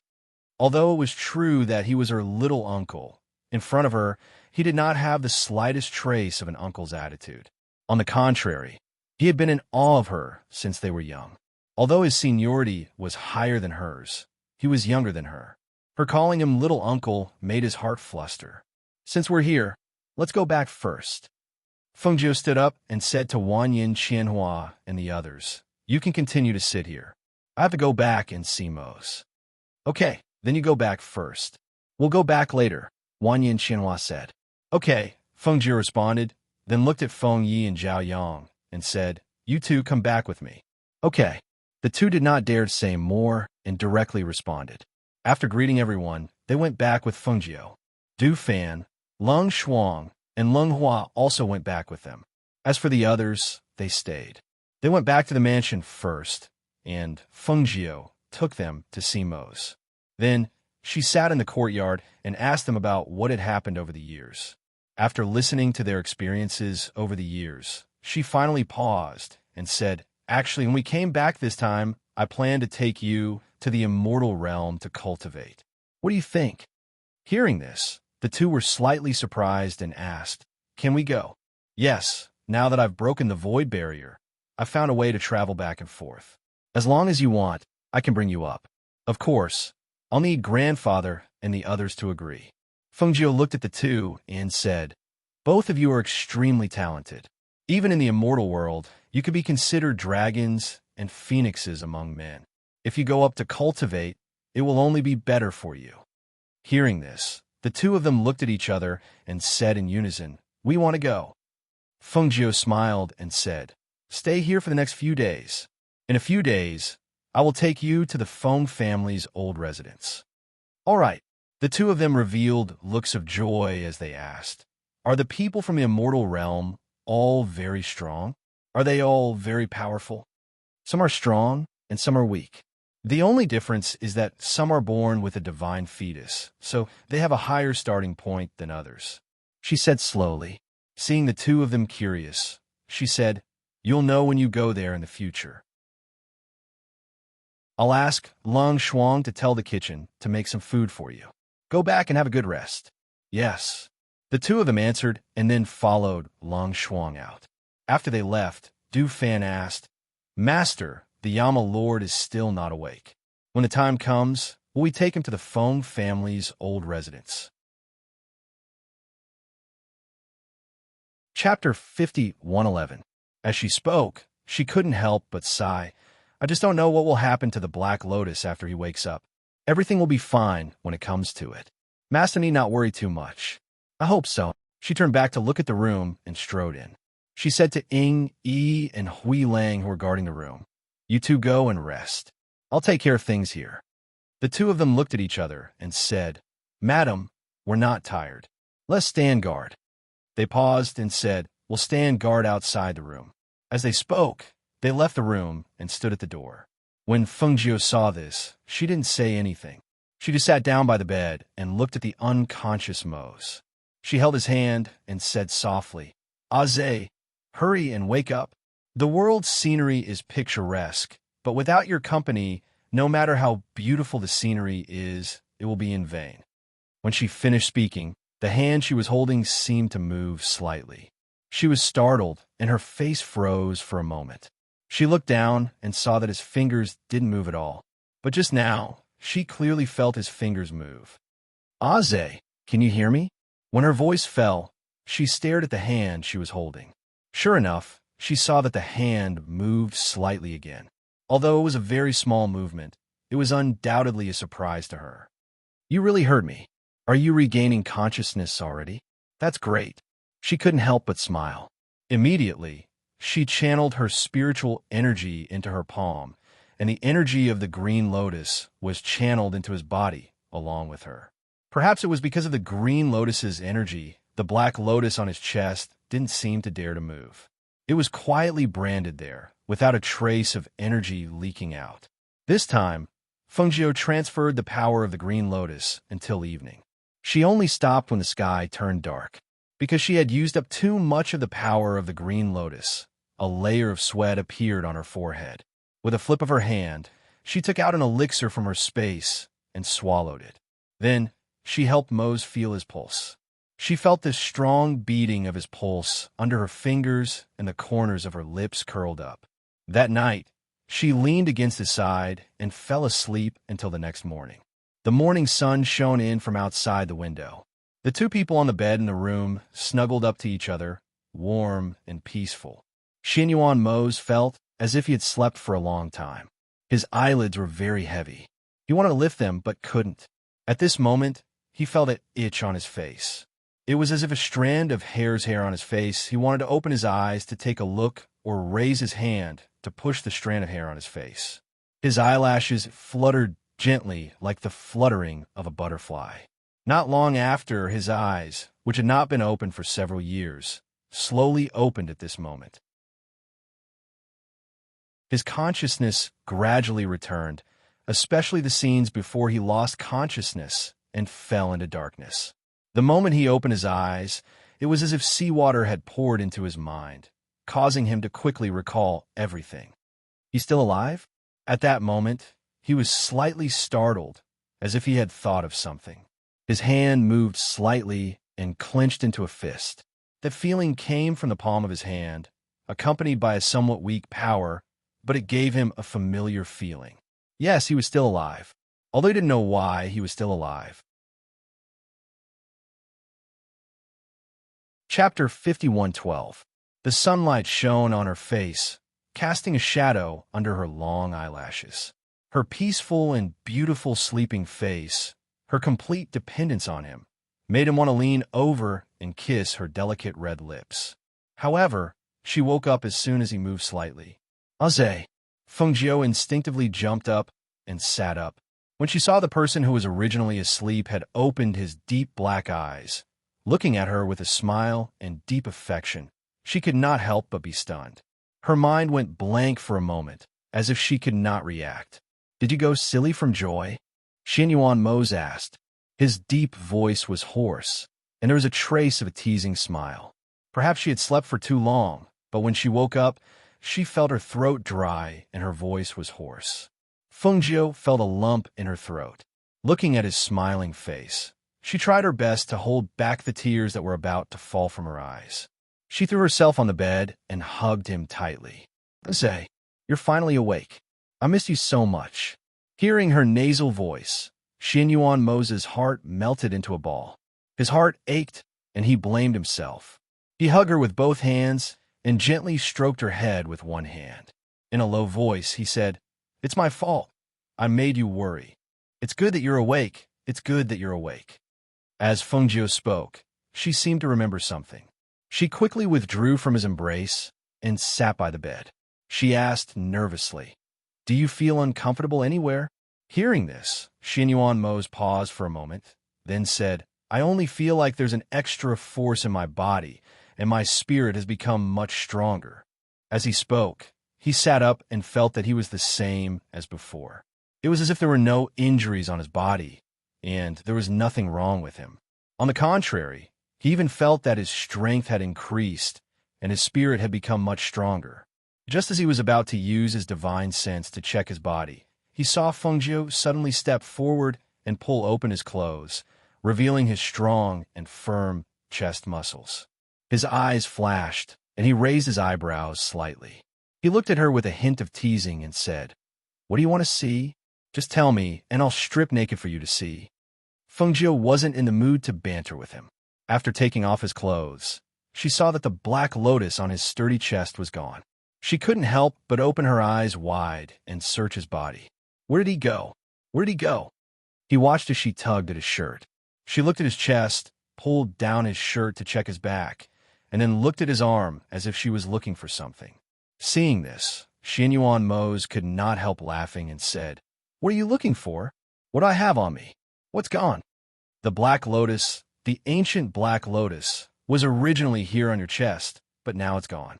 Although it was true that he was her little uncle, in front of her, he did not have the slightest trace of an uncle's attitude. On the contrary, he had been in awe of her since they were young. Although his seniority was higher than hers, he was younger than her. Her calling him little uncle made his heart fluster. "Since we're here, let's go back first." Fengjiu stood up and said to Wang Yin, Qianhua, and the others, "You can continue to sit here. I have to go back and see Mose." "Okay, then you go back first. We'll go back later," Wang Yin Qianhua said. "Okay," Fengjiu responded, then looked at Feng Yi and Zhao Yang and said, "You two come back with me." "Okay." The two did not dare to say more and directly responded. After greeting everyone, they went back with Fengjiu. Du Fan, Leng Shuang, and Leng Hua also went back with them. As for the others, they stayed. They went back to the mansion first, and Fengjiu took them to see Mose. Then she sat in the courtyard and asked them about what had happened over the years. After listening to their experiences over the years, she finally paused and said, "Actually, when we came back this time, I planned to take you to the immortal realm to cultivate. What do you think?" Hearing this, the two were slightly surprised and asked, "Can we go?" "Yes, now that I've broken the void barrier, I've found a way to travel back and forth. As long as you want, I can bring you up. Of course, I'll need grandfather and the others to agree." Fengjiu looked at the two and said, "Both of you are extremely talented. Even in the immortal world, you could be considered dragons and phoenixes among men. If you go up to cultivate, it will only be better for you." Hearing this, the two of them looked at each other and said in unison, "We want to go." Fengjiu smiled and said, "Stay here for the next few days. In a few days, I will take you to the Feng family's old residence." "All right." The two of them revealed looks of joy as they asked, "Are the people from the immortal realm all very strong? Are they all very powerful?" "Some are strong and some are weak. The only difference is that some are born with a divine fetus, so they have a higher starting point than others," she said slowly. Seeing the two of them curious, she said, "You'll know when you go there in the future. I'll ask Leng Shuang to tell the kitchen to make some food for you. Go back and have a good rest." "Yes." The two of them answered and then followed Leng Shuang out. After they left, Du Fan asked, "Master, the Yama Lord is still not awake. When the time comes, will we take him to the Feng family's old residence?" Chapter 51:11. As she spoke, she couldn't help but sigh. "I just don't know what will happen to the Black Lotus after he wakes up. Everything will be fine when it comes to it. Master need not worry too much." "I hope so." She turned back to look at the room and strode in. She said to Ying, Yi, and Hui Lang who were guarding the room, "You two go and rest. I'll take care of things here." The two of them looked at each other and said, "Madam, we're not tired. Let's stand guard." They paused and said, "We'll stand guard outside the room." As they spoke, they left the room and stood at the door. When Fengjiu saw this, she didn't say anything. She just sat down by the bed and looked at the unconscious Mose. She held his hand and said softly, "Aze, hurry and wake up. The world's scenery is picturesque, but without your company, no matter how beautiful the scenery is, it will be in vain." When she finished speaking, the hand she was holding seemed to move slightly. She was startled, and her face froze for a moment. She looked down and saw that his fingers didn't move at all. But just now, she clearly felt his fingers move. "Aze, can you hear me?" When her voice fell, she stared at the hand she was holding. Sure enough, she saw that the hand moved slightly again. Although it was a very small movement, it was undoubtedly a surprise to her. "You really heard me. Are you regaining consciousness already? That's great." She couldn't help but smile. Immediately, she channeled her spiritual energy into her palm, and the energy of the green lotus was channeled into his body along with her. Perhaps it was because of the green lotus's energy, the black lotus on his chest didn't seem to dare to move. It was quietly branded there, without a trace of energy leaking out. This time, Fengjiu transferred the power of the green lotus until evening. She only stopped when the sky turned dark. Because she had used up too much of the power of the green lotus, a layer of sweat appeared on her forehead. With a flip of her hand, she took out an elixir from her space and swallowed it. Then, she helped Mose feel his pulse. She felt the strong beating of his pulse under her fingers and the corners of her lips curled up. That night, she leaned against his side and fell asleep until the next morning. The morning sun shone in from outside the window. The two people on the bed in the room snuggled up to each other, warm and peaceful. Xianyuan Mose felt as if he had slept for a long time. His eyelids were very heavy. He wanted to lift them but couldn't. At this moment, he felt an itch on his face. It was as if a strand of hair's hair on his face. He wanted to open his eyes to take a look or raise his hand to push the strand of hair on his face. His eyelashes fluttered gently like the fluttering of a butterfly. Not long after, his eyes, which had not been open for several years, slowly opened at this moment. His consciousness gradually returned, especially the scenes before he lost consciousness and fell into darkness. The moment he opened his eyes, it was as if seawater had poured into his mind, causing him to quickly recall everything. He's still alive? At that moment, he was slightly startled, as if he had thought of something. His hand moved slightly and clenched into a fist. The feeling came from the palm of his hand, accompanied by a somewhat weak power, but it gave him a familiar feeling. Yes, he was still alive, although he didn't know why he was still alive. Chapter 51:12. The sunlight shone on her face, casting a shadow under her long eyelashes. Her peaceful and beautiful sleeping face, her complete dependence on him, made him want to lean over and kiss her delicate red lips. However, she woke up as soon as he moved slightly. Aze! Fengjiu instinctively jumped up and sat up. When she saw the person who was originally asleep had opened his deep black eyes, looking at her with a smile and deep affection, she could not help but be stunned. Her mind went blank for a moment, as if she could not react. "Did you go silly from joy?" Xianyuan Mose asked. His deep voice was hoarse, and there was a trace of a teasing smile. Perhaps she had slept for too long, but when she woke up, she felt her throat dry and her voice was hoarse. Fengjiu felt a lump in her throat. Looking at his smiling face, she tried her best to hold back the tears that were about to fall from her eyes. She threw herself on the bed and hugged him tightly. "Say, you're finally awake. I missed you so much." Hearing her nasal voice, Xianyuan Mose's heart melted into a ball. His heart ached, and he blamed himself. He hugged her with both hands and gently stroked her head with one hand. In a low voice, he said, "It's my fault. I made you worry. It's good that you're awake. It's good that you're awake." As Fengjiu spoke, she seemed to remember something. She quickly withdrew from his embrace and sat by the bed. She asked nervously, "Do you feel uncomfortable anywhere?" Hearing this, Xianyuan Mose paused for a moment, then said, "I only feel like there's an extra force in my body, and my spirit has become much stronger." As he spoke, he sat up and felt that he was the same as before. It was as if there were no injuries on his body, and there was nothing wrong with him. On the contrary, he even felt that his strength had increased, and his spirit had become much stronger. Just as he was about to use his divine sense to check his body, he saw Fengjiu suddenly step forward and pull open his clothes, revealing his strong and firm chest muscles. His eyes flashed, and he raised his eyebrows slightly. He looked at her with a hint of teasing and said, "What do you want to see? Just tell me, and I'll strip naked for you to see." Fengjiu wasn't in the mood to banter with him. After taking off his clothes, she saw that the black lotus on his sturdy chest was gone. She couldn't help but open her eyes wide and search his body. Where did he go? Where did he go? He watched as she tugged at his shirt. She looked at his chest, pulled down his shirt to check his back, and then looked at his arm as if she was looking for something. Seeing this, Xianyuan Mose could not help laughing and said, "What are you looking for? What do I have on me? What's gone?" "The black lotus, the ancient black lotus, was originally here on your chest, but now it's gone."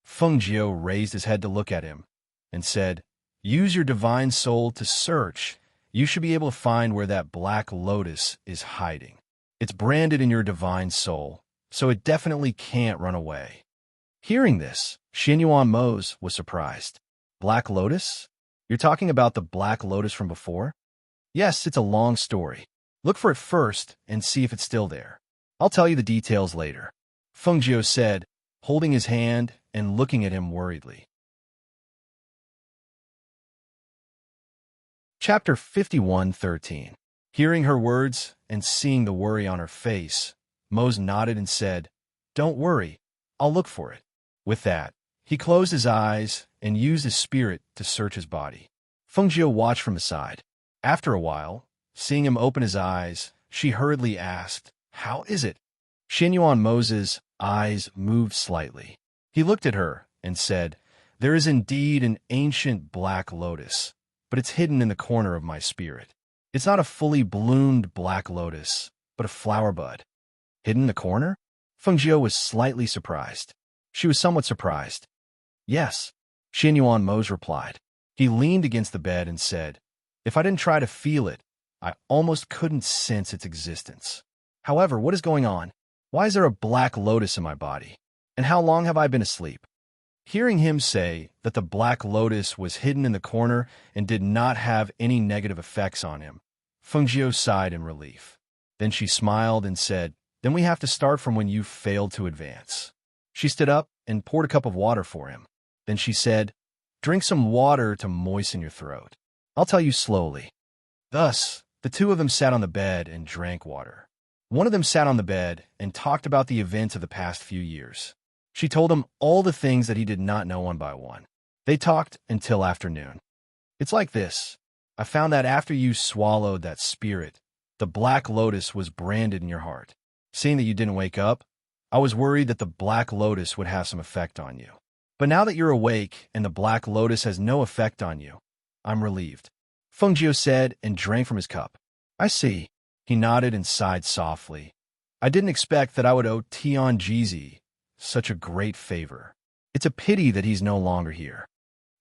Fengjiu raised his head to look at him and said, "Use your divine soul to search. You should be able to find where that black lotus is hiding. It's branded in your divine soul, so it definitely can't run away." Hearing this, Xianyuan Mose was surprised. "Black lotus? You're talking about the black lotus from before? Yes, it's a long story. Look for it first and see if it's still there. I'll tell you the details later, Fengjiu said, holding his hand and looking at him worriedly. Chapter 51:13. Hearing her words and seeing the worry on her face, Mose nodded and said, "Don't worry, I'll look for it." With that, he closed his eyes and used his spirit to search his body. Fengjiu watched from the side. After a while, seeing him open his eyes, she hurriedly asked, "How is it?" Xinyuan Mose's eyes moved slightly. He looked at her and said, "There is indeed an ancient black lotus, but it's hidden in the corner of my spirit. It's not a fully bloomed black lotus, but a flower bud." Hidden in the corner? Fengjiu was slightly surprised. She was somewhat surprised. "Yes," Xinyuan Mose replied. He leaned against the bed and said, "If I didn't try to feel it, I almost couldn't sense its existence. However, what is going on? Why is there a black lotus in my body? And how long have I been asleep?" Hearing him say that the black lotus was hidden in the corner and did not have any negative effects on him, Fengjiu sighed in relief. Then she smiled and said, "Then we have to start from when you failed to advance." She stood up and poured a cup of water for him. Then she said, "Drink some water to moisten your throat. I'll tell you slowly." Thus, the two of them sat on the bed and drank water. One of them sat on the bed and talked about the events of the past few years. She told him all the things that he did not know one by one. They talked until afternoon. "It's like this. I found that after you swallowed that spirit, the black lotus was branded in your heart. Seeing that you didn't wake up, I was worried that the black lotus would have some effect on you. But now that you're awake and the black lotus has no effect on you, I'm relieved," Fengjiu said and drank from his cup. "I see." He nodded and sighed softly. "I didn't expect that I would owe Tian Jizi such a great favor. It's a pity that he's no longer here."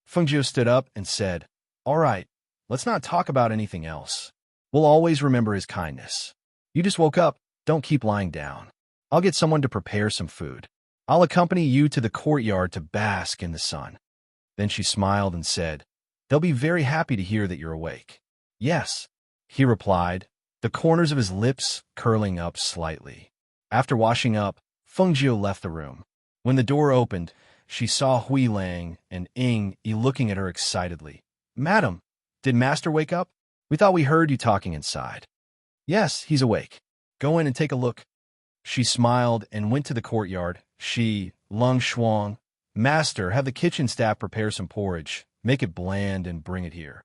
Fengjiu stood up and said, "All right, let's not talk about anything else. We'll always remember his kindness. You just woke up, don't keep lying down. I'll get someone to prepare some food. I'll accompany you to the courtyard to bask in the sun." Then she smiled and said, "They'll be very happy to hear that you're awake." "Yes," he replied, the corners of his lips curling up slightly. After washing up, Fengjiu left the room. When the door opened, she saw Hui Lang and Ying Yi looking at her excitedly. "Madam, did Master wake up? We thought we heard you talking inside." "Yes, he's awake. Go in and take a look." She smiled and went to the courtyard. She, Lung Shuang, "Master, have the kitchen staff prepare some porridge. Make it bland and bring it here."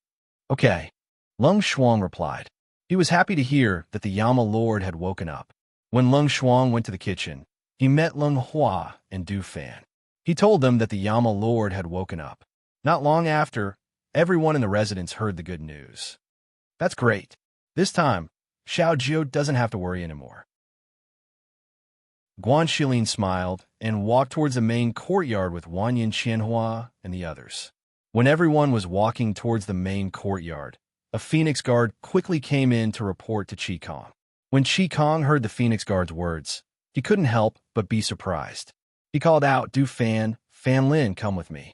"Okay," Lung Shuang replied. He was happy to hear that the Yama Lord had woken up. When Lung Shuang went to the kitchen, he met Lung Hua and Du Fan. He told them that the Yama Lord had woken up. Not long after, everyone in the residence heard the good news. "That's great. This time, Xiao Jiu doesn't have to worry anymore." Guan Shilin smiled and walked towards the main courtyard with Wanyan Qianhua and the others. When everyone was walking towards the main courtyard, a Phoenix Guard quickly came in to report to Qi Kong. When Qi Kong heard the Phoenix Guard's words, he couldn't help but be surprised. He called out, "Du Fan, Fan Lin, come with me."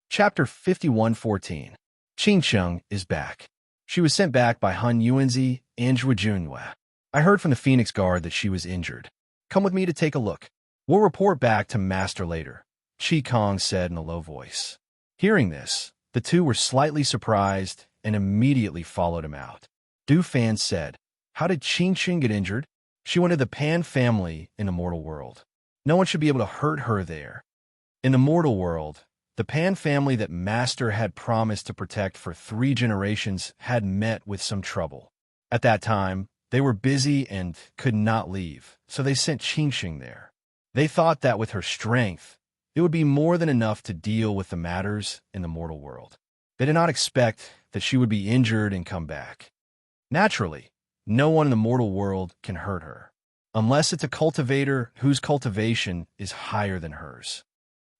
Chapter 51:14. Qing Cheng is back. She was sent back by Han Yuanzi and Zhou Junhua. "I heard from the Phoenix Guard that she was injured. Come with me to take a look. We'll report back to Master later," Qi Kong said in a low voice. Hearing this, the two were slightly surprised and immediately followed him out. Du Fan said, "How did Qing Cheng get injured?" "She went to the Pan family in the mortal world. No one should be able to hurt her there." In the mortal world, the Pan family that Master had promised to protect for 3 generations had met with some trouble. At that time, they were busy and could not leave, so they sent Qing Cheng there. They thought that with her strength, it would be more than enough to deal with the matters in the mortal world. They did not expect that she would be injured and come back. Naturally, no one in the mortal world can hurt her, unless it's a cultivator whose cultivation is higher than hers.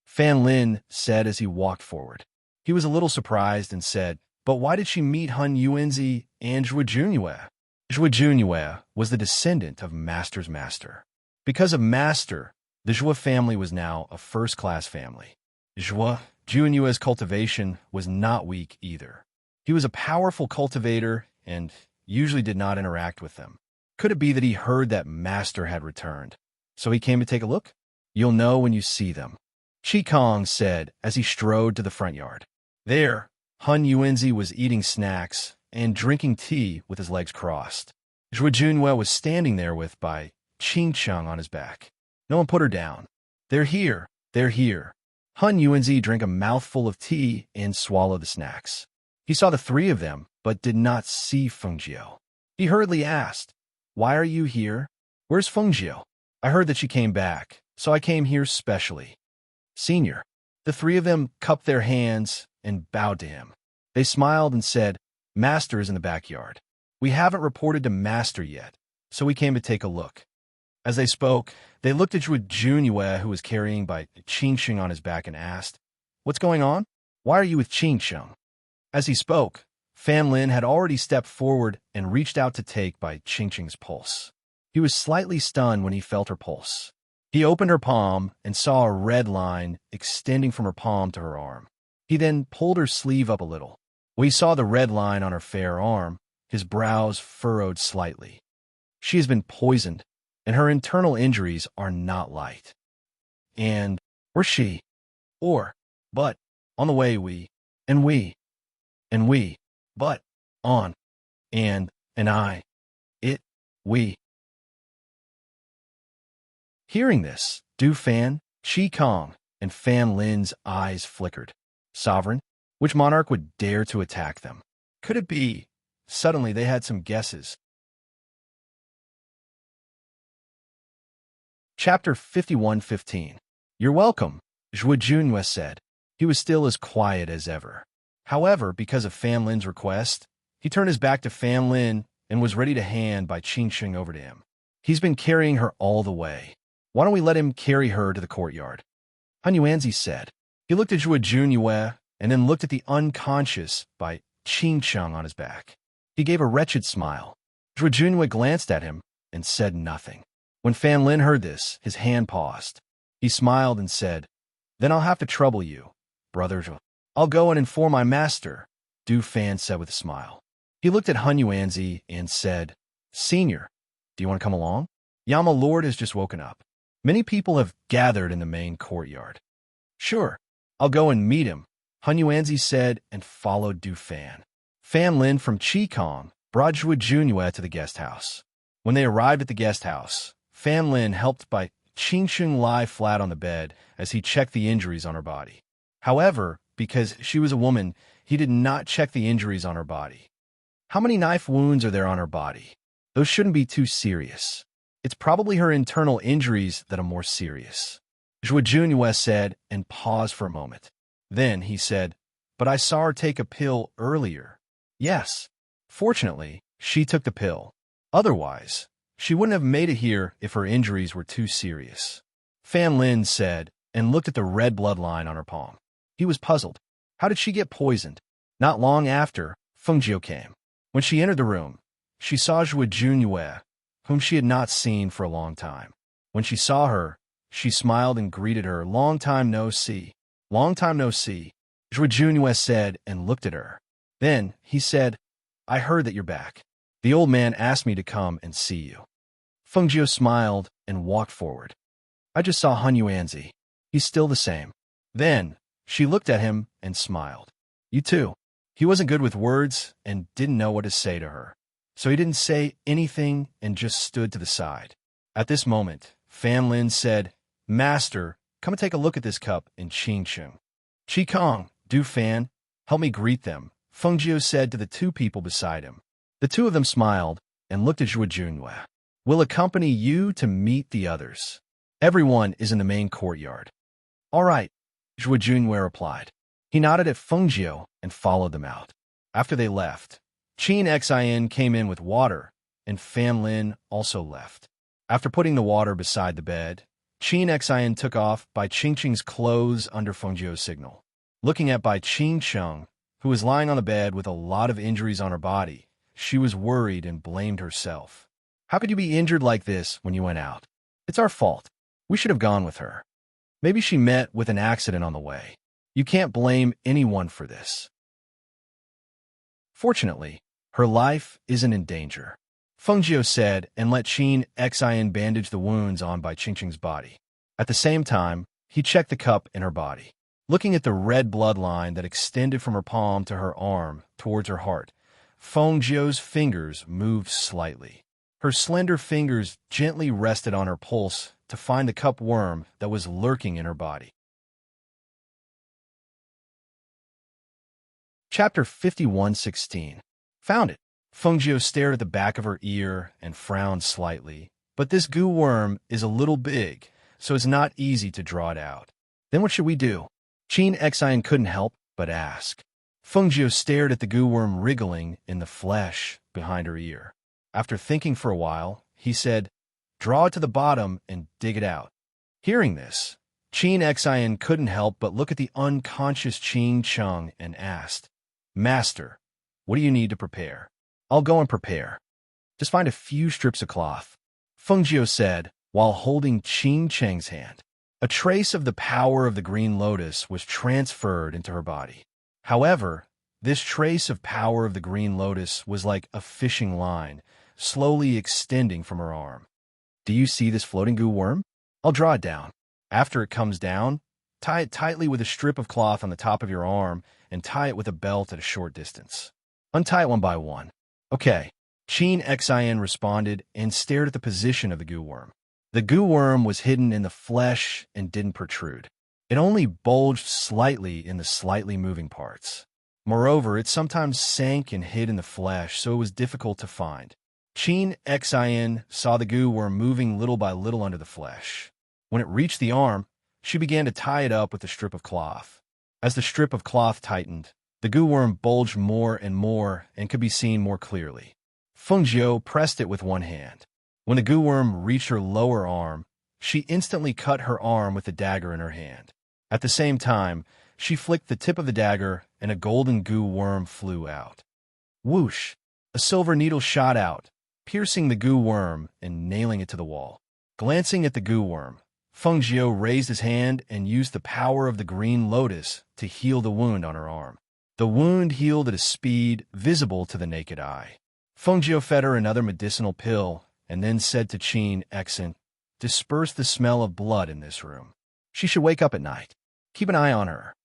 Fan Lin said as he walked forward. He was a little surprised and said, "But why did she meet Han Yuanzi and Zhou Junhua?" Zhou Junhua was the descendant of Master's master. Because of Master, the Zhou family was now a first-class family. Zhua Junyue's cultivation was not weak either. He was a powerful cultivator and usually did not interact with them. Could it be that he heard that Master had returned? So he came to take a look? You'll know when you see them, Chi Kong said as he strode to the front yard. There, Hun Yuanzi was eating snacks and drinking tea with his legs crossed. Zhua Junhua was standing there with Bai Qingcheng on his back. No one put her down. They're here, they're here. Hun Yuanzi drank a mouthful of tea and swallowed the snacks. He saw the three of them, but did not see Fengjiu. He hurriedly asked, Why are you here? Where's Fengjiu? I heard that she came back, so I came here specially. Senior. The three of them cupped their hands and bowed to him. They smiled and said, Master is in the backyard. We haven't reported to Master yet, so we came to take a look. As they spoke, they looked at Zhua Junyue, who was carrying Bai Qingcheng on his back, and asked, What's going on? Why are you with Qingcheng? As he spoke, Fan Lin had already stepped forward and reached out to take Bai Qingcheng's pulse. He was slightly stunned when he felt her pulse. He opened her palm and saw a red line extending from her palm to her arm. He then pulled her sleeve up a little. When he saw the red line on her fair arm, his brows furrowed slightly. She has been poisoned, and her internal injuries are not light. And, or she, or, but, on the way and but, on, and I, it, we. Hearing this, Du Fan, Chi Kong, and Fan Lin's eyes flickered. Sovereign, which monarch would dare to attack them? Could it be? Suddenly they had some guesses. Chapter 51:15. You're welcome, Zhua Junyue said. He was still as quiet as ever. However, because of Fan Lin's request, he turned his back to Fan Lin and was ready to hand Bai Qingcheng over to him. He's been carrying her all the way. Why don't we let him carry her to the courtyard? Han Yuanzi said. He looked at Zhua Junyue and then looked at the unconscious Bai Qingcheng on his back. He gave a wretched smile. Zhua Junyue glanced at him and said nothing. When Fan Lin heard this, his hand paused. He smiled and said, Then I'll have to trouble you, brother Zhua. I'll go and inform my master, Du Fan said with a smile. He looked at Hun Yuanzi and said, Senior, do you want to come along? Yama Lord has just woken up. Many people have gathered in the main courtyard. Sure, I'll go and meet him, Hun Yuanzi said and followed Du Fan. Fan Lin from Chi Kong brought Zhua Junyue to the guest house. When they arrived at the guest house, Fan Lin helped Bai Qingcheng lie flat on the bed as he checked the injuries on her body. However, because she was a woman, he did not check the injuries on her body. How many knife wounds are there on her body? Those shouldn't be too serious. It's probably her internal injuries that are more serious, Zhua Junyue said and paused for a moment. Then he said, But I saw her take a pill earlier. Yes. Fortunately, she took the pill. Otherwise, she wouldn't have made it here if her injuries were too serious. Fan Lin said and looked at the red bloodline on her palm. He was puzzled. How did she get poisoned? Not long after, Fengjiu came. When she entered the room, she saw Zhua Junyue, whom she had not seen for a long time. When she saw her, she smiled and greeted her. Long time no see. Long time no see, Zhua Junyue said and looked at her. Then he said, I heard that you're back. The old man asked me to come and see you. Fengjiu smiled and walked forward. I just saw Hun Yuanzi. He's still the same. Then she looked at him and smiled. You too. He wasn't good with words and didn't know what to say to her. So he didn't say anything and just stood to the side. At this moment, Fan Lin said, Master, come and take a look at this cup in Qingcheng. Chi Kong, Du Fan, help me greet them, Fengjiu said to the two people beside him. The two of them smiled and looked at Zhua Junyue. We'll accompany you to meet the others. Everyone is in the main courtyard. All right, Zhua Junyue replied. He nodded at Fengjiu and followed them out. After they left, Qin Xin came in with water, and Fan Lin also left. After putting the water beside the bed, Qin Xin took off Bai Qingcheng's clothes under Fengjiu's signal. Looking at Bai Qingcheng, who was lying on the bed with a lot of injuries on her body, she was worried and blamed herself. How could you be injured like this when you went out? It's our fault. We should have gone with her. Maybe she met with an accident on the way. You can't blame anyone for this. Fortunately, her life isn't in danger, Fengjiu said, and let Qin Xin bandage the wounds on by Qingqing's body. At the same time, he checked the cup in her body. Looking at the red bloodline that extended from her palm to her arm towards her heart, Fengjiu's fingers moved slightly. Her slender fingers gently rested on her pulse to find the cup worm that was lurking in her body. Chapter 51:16. Found it. Fengjiu stared at the back of her ear and frowned slightly. But this goo worm is a little big, so it's not easy to draw it out. Then what should we do? Qin Xin couldn't help but ask. Fengjiu stared at the goo worm wriggling in the flesh behind her ear. After thinking for a while, he said, "Draw it to the bottom and dig it out." Hearing this, Qin Xin couldn't help but look at the unconscious Qing Cheng and asked, "Master, what do you need to prepare?" "I'll go and prepare. Just find a few strips of cloth," Fengjiu said while holding Qing Cheng's hand. A trace of the power of the green lotus was transferred into her body. However, this trace of power of the green lotus was like a fishing line, slowly extending from her arm. "Do you see this floating goo worm? I'll draw it down. After it comes down, tie it tightly with a strip of cloth on the top of your arm and tie it with a belt at a short distance. Untie it one by one." "Okay," Qin Xin responded and stared at the position of the goo worm. The goo worm was hidden in the flesh and didn't protrude. It only bulged slightly in the slightly moving parts. Moreover, it sometimes sank and hid in the flesh, so it was difficult to find. Qin Xin saw the goo worm moving little by little under the flesh. When it reached the arm, she began to tie it up with a strip of cloth. As the strip of cloth tightened, the goo worm bulged more and could be seen more clearly. Fengjiu pressed it with one hand. When the goo worm reached her lower arm, she instantly cut her arm with the dagger in her hand. At the same time, she flicked the tip of the dagger and a golden goo worm flew out. Whoosh! A silver needle shot out, piercing the goo worm and nailing it to the wall. Glancing at the goo worm, Fengjiu raised his hand and used the power of the green lotus to heal the wound on her arm. The wound healed at a speed visible to the naked eye. Fengjiu fed her another medicinal pill and then said to Qin Xin, "Disperse the smell of blood in this room. She should wake up at night. Keep an eye on her."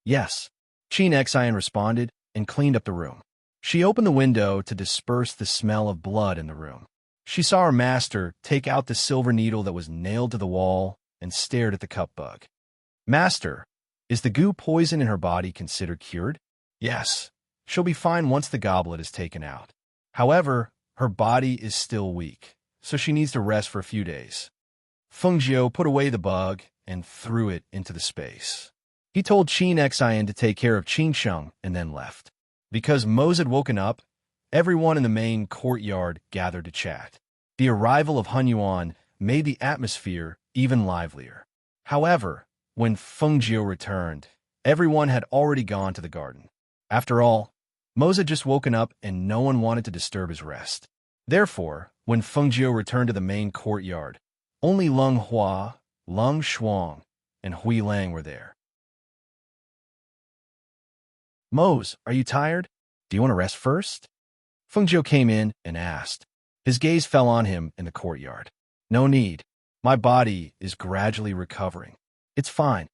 "Yes," Qin Xin responded and cleaned up the room. She opened the window to disperse the smell of blood in the room. She saw her master take out the silver needle that was nailed to the wall and stared at the cup bug. "Master, is the goo poison in her body considered cured?" "Yes, she'll be fine once the goblet is taken out. However, her body is still weak, so she needs to rest for a few days." Fengjiu put away the bug and threw it into the space. He told Qin Xin to take care of Qingsheng and then left. Because Mose had woken up, everyone in the main courtyard gathered to chat. The arrival of Hunyuan made the atmosphere even livelier. However, when Fengjiu returned, everyone had already gone to the garden. After all, Mose had just woken up and no one wanted to disturb his rest. Therefore, when Fengjiu returned to the main courtyard, only Leng Hua, Leng Shuang, and Hui Lang were there. "Mose, are you tired? Do you want to rest first?" Fengjiu came in and asked. His gaze fell on him in the courtyard. "No need. My body is gradually recovering. It's fine,"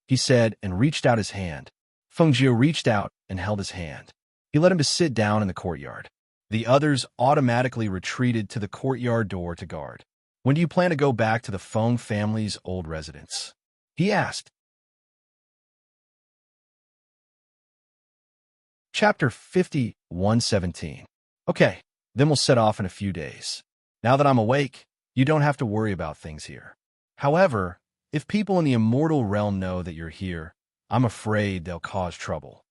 he said and reached out his hand. Fengjiu reached out and held his hand. He let him to sit down in the courtyard. The others automatically retreated to the courtyard door to guard. "When do you plan to go back to the Feng family's old residence?" he asked. Chapter 51:17. "Okay, then we'll set off in a few days. Now that I'm awake, you don't have to worry about things here. However, if people in the immortal realm know that you're here, I'm afraid they'll cause trouble."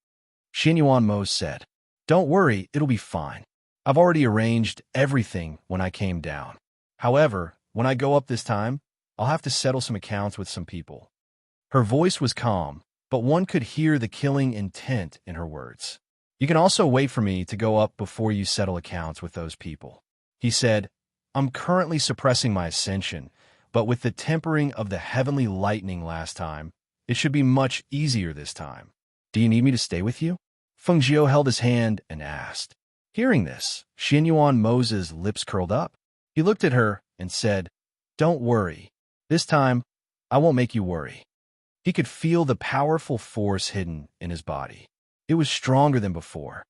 Xinyuan Mose said, "Don't worry, it'll be fine. I've already arranged everything when I came down. However, when I go up this time, I'll have to settle some accounts with some people." Her voice was calm, but one could hear the killing intent in her words. "You can also wait for me to go up before you settle accounts with those people," he said. "I'm currently suppressing my ascension, but with the tempering of the heavenly lightning last time, It should be much easier this time. Do you need me to stay with you? Feng Jiu held his hand and asked. Hearing this, Xianyuan Mo's lips curled up. He looked at her and said, Don't worry. This time, I won't make you worry. He could feel the powerful force hidden in his body. It was stronger than before.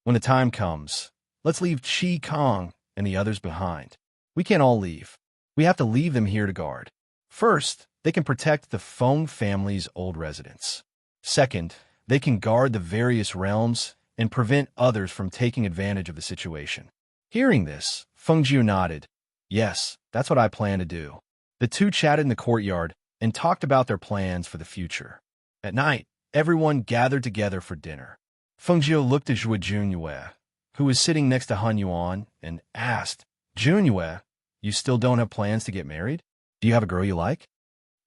When the time comes, let's leave Qi Kong and the others behind. We can't all leave. We have to leave them here to guard. First, they can protect the Feng family's old residents. Second, they can guard the various realms and prevent others from taking advantage of the situation. Hearing this, Feng Jiu nodded. Yes, that's what I plan to do. The two chatted in the courtyard and talked about their plans for the future. At night, everyone gathered together for dinner. Feng Jiu looked at Zhuo Junyue, who was sitting next to Han Yuan, and asked, Junyue, you still don't have plans to get married? Do you have a girl you like?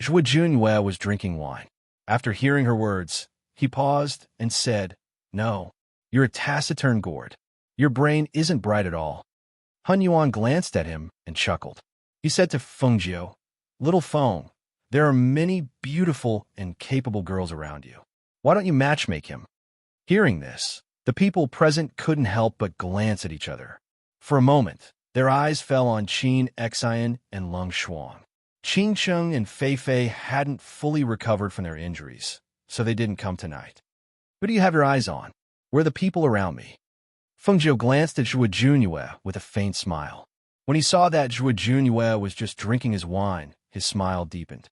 Zhuo Junyue was drinking wine. After hearing her words, he paused and said, No, you're a taciturn gourd. Your brain isn't bright at all. Han Yuan glanced at him and chuckled. He said to Feng Jiu, Little Feng, there are many beautiful and capable girls around you. Why don't you matchmake him? Hearing this, the people present couldn't help but glance at each other. For a moment, their eyes fell on Qin Xian and Lung Shuang. Qin Sheng and Fei Fei hadn't fully recovered from their injuries, so they didn't come tonight. Who do you have your eyes on? Where are the people around me? Feng Jiu glanced at Zhuo Junyue with a faint smile. When he saw that Zhuo Junyue was just drinking his wine, his smile deepened.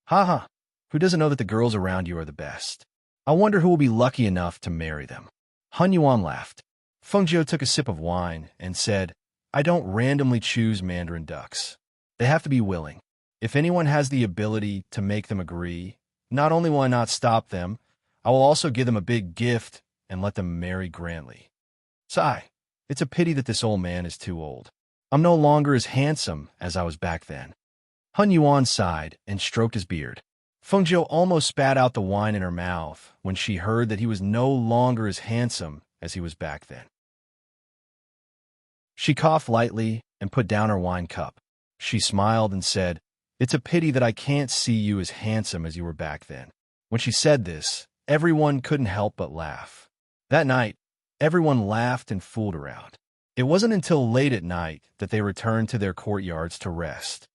Ha! Who doesn't know that the girls around you are the best? I wonder who will be lucky enough to marry them. Han Yuan laughed. Feng Jiu took a sip of wine and said, I don't randomly choose Mandarin ducks. They have to be willing. If anyone has the ability to make them agree, not only will I not stop them, I will also give them a big gift and let them marry grandly. Sigh, it's a pity that this old man is too old. I'm no longer as handsome as I was back then. Han Yuan sighed and stroked his beard. Feng Jiu almost spat out the wine in her mouth when she heard that he was no longer as handsome as he was back then. She coughed lightly and put down her wine cup. She smiled and said, It's a pity that I can't see you as handsome as you were back then. When she said this, everyone couldn't help but laugh. That night, everyone laughed and fooled around. It wasn't until late at night that they returned to their courtyards to rest.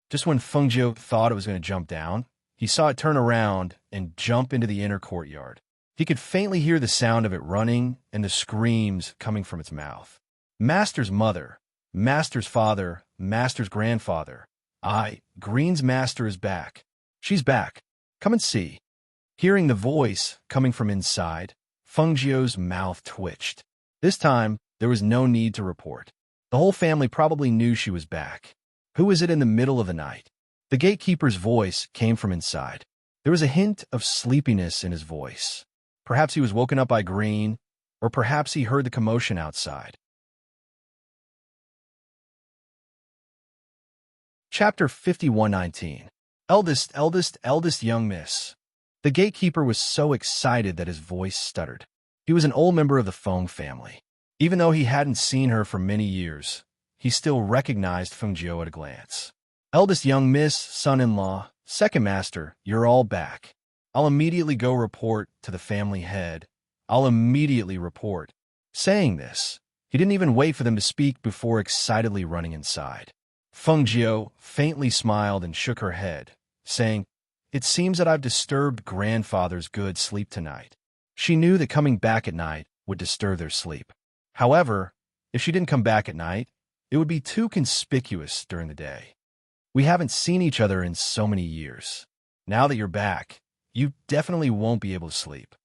Just when Feng Jiu thought it was going to jump down, he saw it turn around and jump into the inner courtyard. He could faintly hear the sound of it running and the screams coming from its mouth. Master's mother, Master's father, Master's grandfather. Green's master is back. She's back. Come and see. Hearing the voice coming from inside, Feng Jiu's mouth twitched. This time, there was no need to report. The whole family probably knew she was back. Who is it in the middle of the night? The gatekeeper's voice came from inside. There was a hint of sleepiness in his voice. Perhaps he was woken up by Green, or perhaps he heard the commotion outside. Chapter 5119. Eldest young miss. The gatekeeper was so excited that his voice stuttered. He was an old member of the Feng family. Even though he hadn't seen her for many years, he still recognized Feng Jiu at a glance. Eldest young miss, son-in-law, second master, you're all back. I'll immediately go report to the family head. I'll immediately report. Saying this, he didn't even wait for them to speak before excitedly running inside. Feng Jiu faintly smiled and shook her head, saying, It seems that I've disturbed grandfather's good sleep tonight. She knew that coming back at night would disturb their sleep. However, if she didn't come back at night, it would be too conspicuous during the day. We haven't seen each other in so many years. Now that you're back, you definitely won't be able to sleep.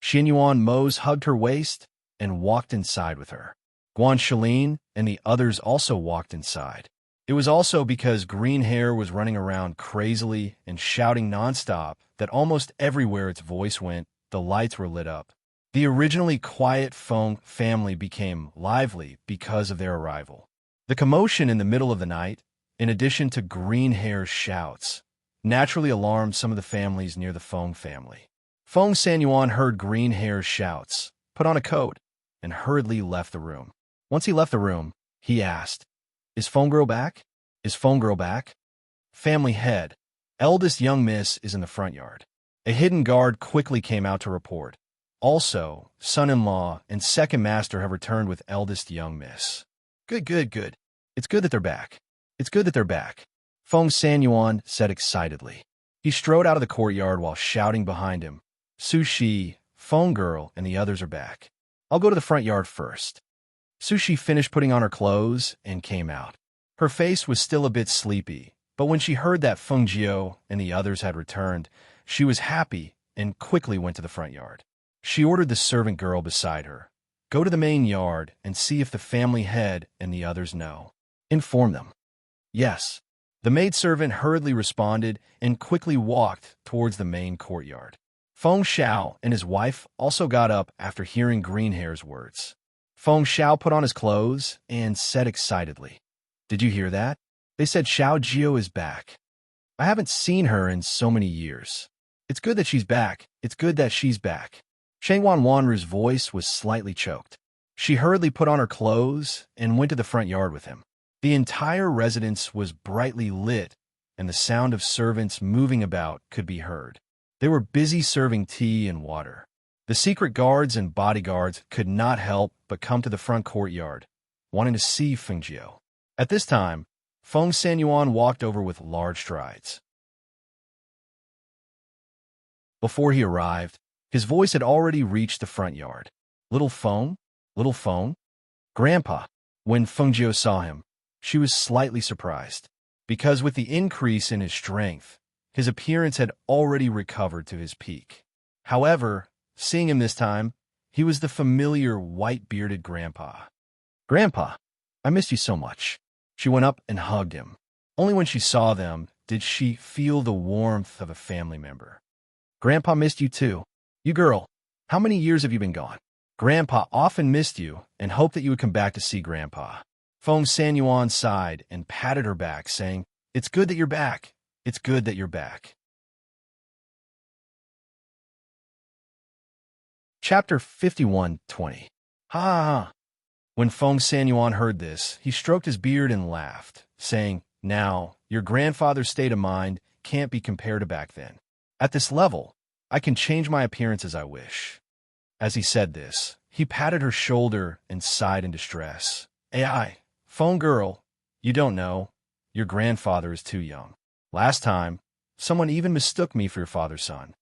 Xianyuan Mo's hugged her waist and walked inside with her. Guan Shilin and the others also walked inside. It was also because Green Hair was running around crazily and shouting nonstop that almost everywhere its voice went, the lights were lit up. The originally quiet Feng family became lively because of their arrival. The commotion in the middle of the night, in addition to Green Hair's shouts, naturally alarmed some of the families near the Feng family. Feng Sanyuan heard Green Hair's shouts, put on a coat, and hurriedly left the room. Once he left the room, he asked, Is phone girl back? Is phone girl back? Family head. Eldest young miss is in the front yard. A hidden guard quickly came out to report. Also, son-in-law and second master have returned with eldest young miss. Good, good, good. It's good that they're back. It's good that they're back, Feng Sanyuan said excitedly. He strode out of the courtyard while shouting behind him, Sushi, phone girl, and the others are back. I'll go to the front yard first. Sushi finished putting on her clothes and came out. Her face was still a bit sleepy, but when she heard that Feng Jiao and the others had returned, she was happy and quickly went to the front yard. She ordered the servant girl beside her, go to the main yard and see if the family head and the others know. Inform them. Yes. The maidservant hurriedly responded and quickly walked towards the main courtyard. Feng Xiao and his wife also got up after hearing Greenhair's words. Feng Xiao put on his clothes and said excitedly, Did you hear that? They said Xiao Jiao is back. I haven't seen her in so many years. It's good that she's back. It's good that she's back. Shangwan Wanru's voice was slightly choked. She hurriedly put on her clothes and went to the front yard with him. The entire residence was brightly lit, and the sound of servants moving about could be heard. They were busy serving tea and water. The secret guards and bodyguards could not help but come to the front courtyard, wanting to see Feng Jiao. At this time, Feng Sanyuan walked over with large strides. Before he arrived, his voice had already reached the front yard. Little Feng? Little Feng? Grandpa. When Feng Jiao saw him, she was slightly surprised, because with the increase in his strength, his appearance had already recovered to his peak. However, seeing him this time, he was the familiar white-bearded grandpa. Grandpa, I missed you so much. She went up and hugged him. Only when she saw them did she feel the warmth of a family member. Grandpa missed you too. You girl, how many years have you been gone? Grandpa often missed you and hoped that you would come back to see Grandpa. Feng Sanyuan sighed and patted her back, saying, It's good that you're back. It's good that you're back. Chapter 51:20. Ha ha ha. When Feng Sanyuan heard this, he stroked his beard and laughed, saying, Now, your grandfather's state of mind can't be compared to back then. At this level, I can change my appearance as I wish. As he said this, he patted her shoulder and sighed in distress. AI, phone girl, you don't know. Your grandfather is too young. Last time, someone even mistook me for your father's son.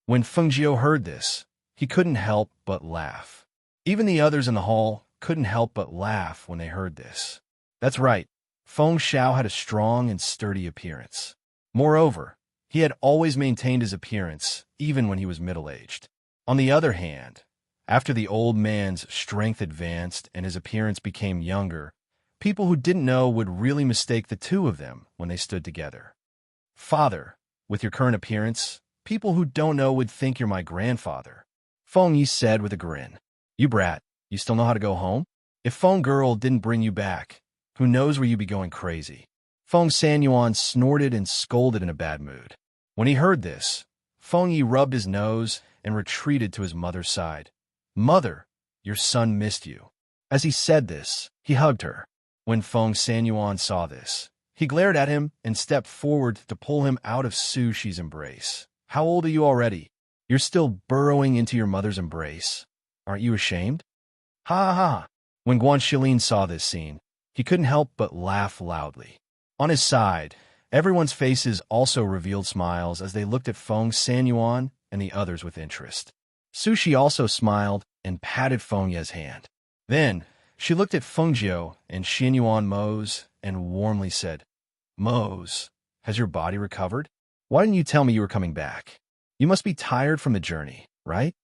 When Feng Jiao heard this, he couldn't help but laugh. Even the others in the hall couldn't help but laugh when they heard this. That's right, Feng Xiao had a strong and sturdy appearance. Moreover, he had always maintained his appearance, even when he was middle-aged. On the other hand, after the old man's strength advanced and his appearance became younger, people who didn't know would really mistake the two of them when they stood together. Father, with your current appearance, people who don't know would think you're my grandfather, Feng Yi said with a grin. You brat, you still know how to go home? If Feng girl didn't bring you back, who knows where you'd be going crazy? Feng Sanyuan snorted and scolded in a bad mood. When he heard this, Feng Yi rubbed his nose and retreated to his mother's side. Mother, your son missed you. As he said this, he hugged her. When Feng Sanyuan saw this, he glared at him and stepped forward to pull him out of Sushi's embrace. How old are you already? You're still burrowing into your mother's embrace. Aren't you ashamed? Ha ha ha. When Guan Shilin saw this scene, he couldn't help but laugh loudly. On his side, everyone's faces also revealed smiles as they looked at Feng Sanyuan and the others with interest. Sushi also smiled and patted Feng Ye's hand. Then, she looked at Feng Jiao and Xinyuan Mose and warmly said, Mose, has your body recovered? Why didn't you tell me you were coming back? You must be tired from the journey, right?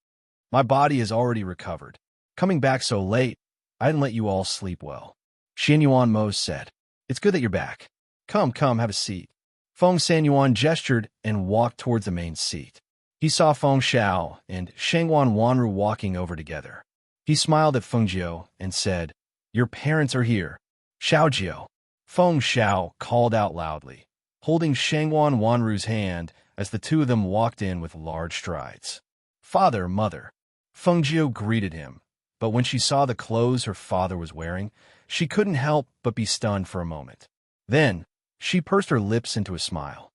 My body has already recovered. Coming back so late, I didn't let you all sleep well. Xinyuan Mose said, It's good that you're back. Come, have a seat. Feng Sanyuan gestured and walked towards the main seat. He saw Feng Xiao and Shangwan Wanru walking over together. He smiled at Feng Jiao and said, Your parents are here. Xiao Jiao. Feng Xiao called out loudly, holding Shangwan Wanru's hand as the two of them walked in with large strides. Father, mother. Feng Jiao greeted him, but when she saw the clothes her father was wearing, she couldn't help but be stunned for a moment. Then, she pursed her lips into a smile.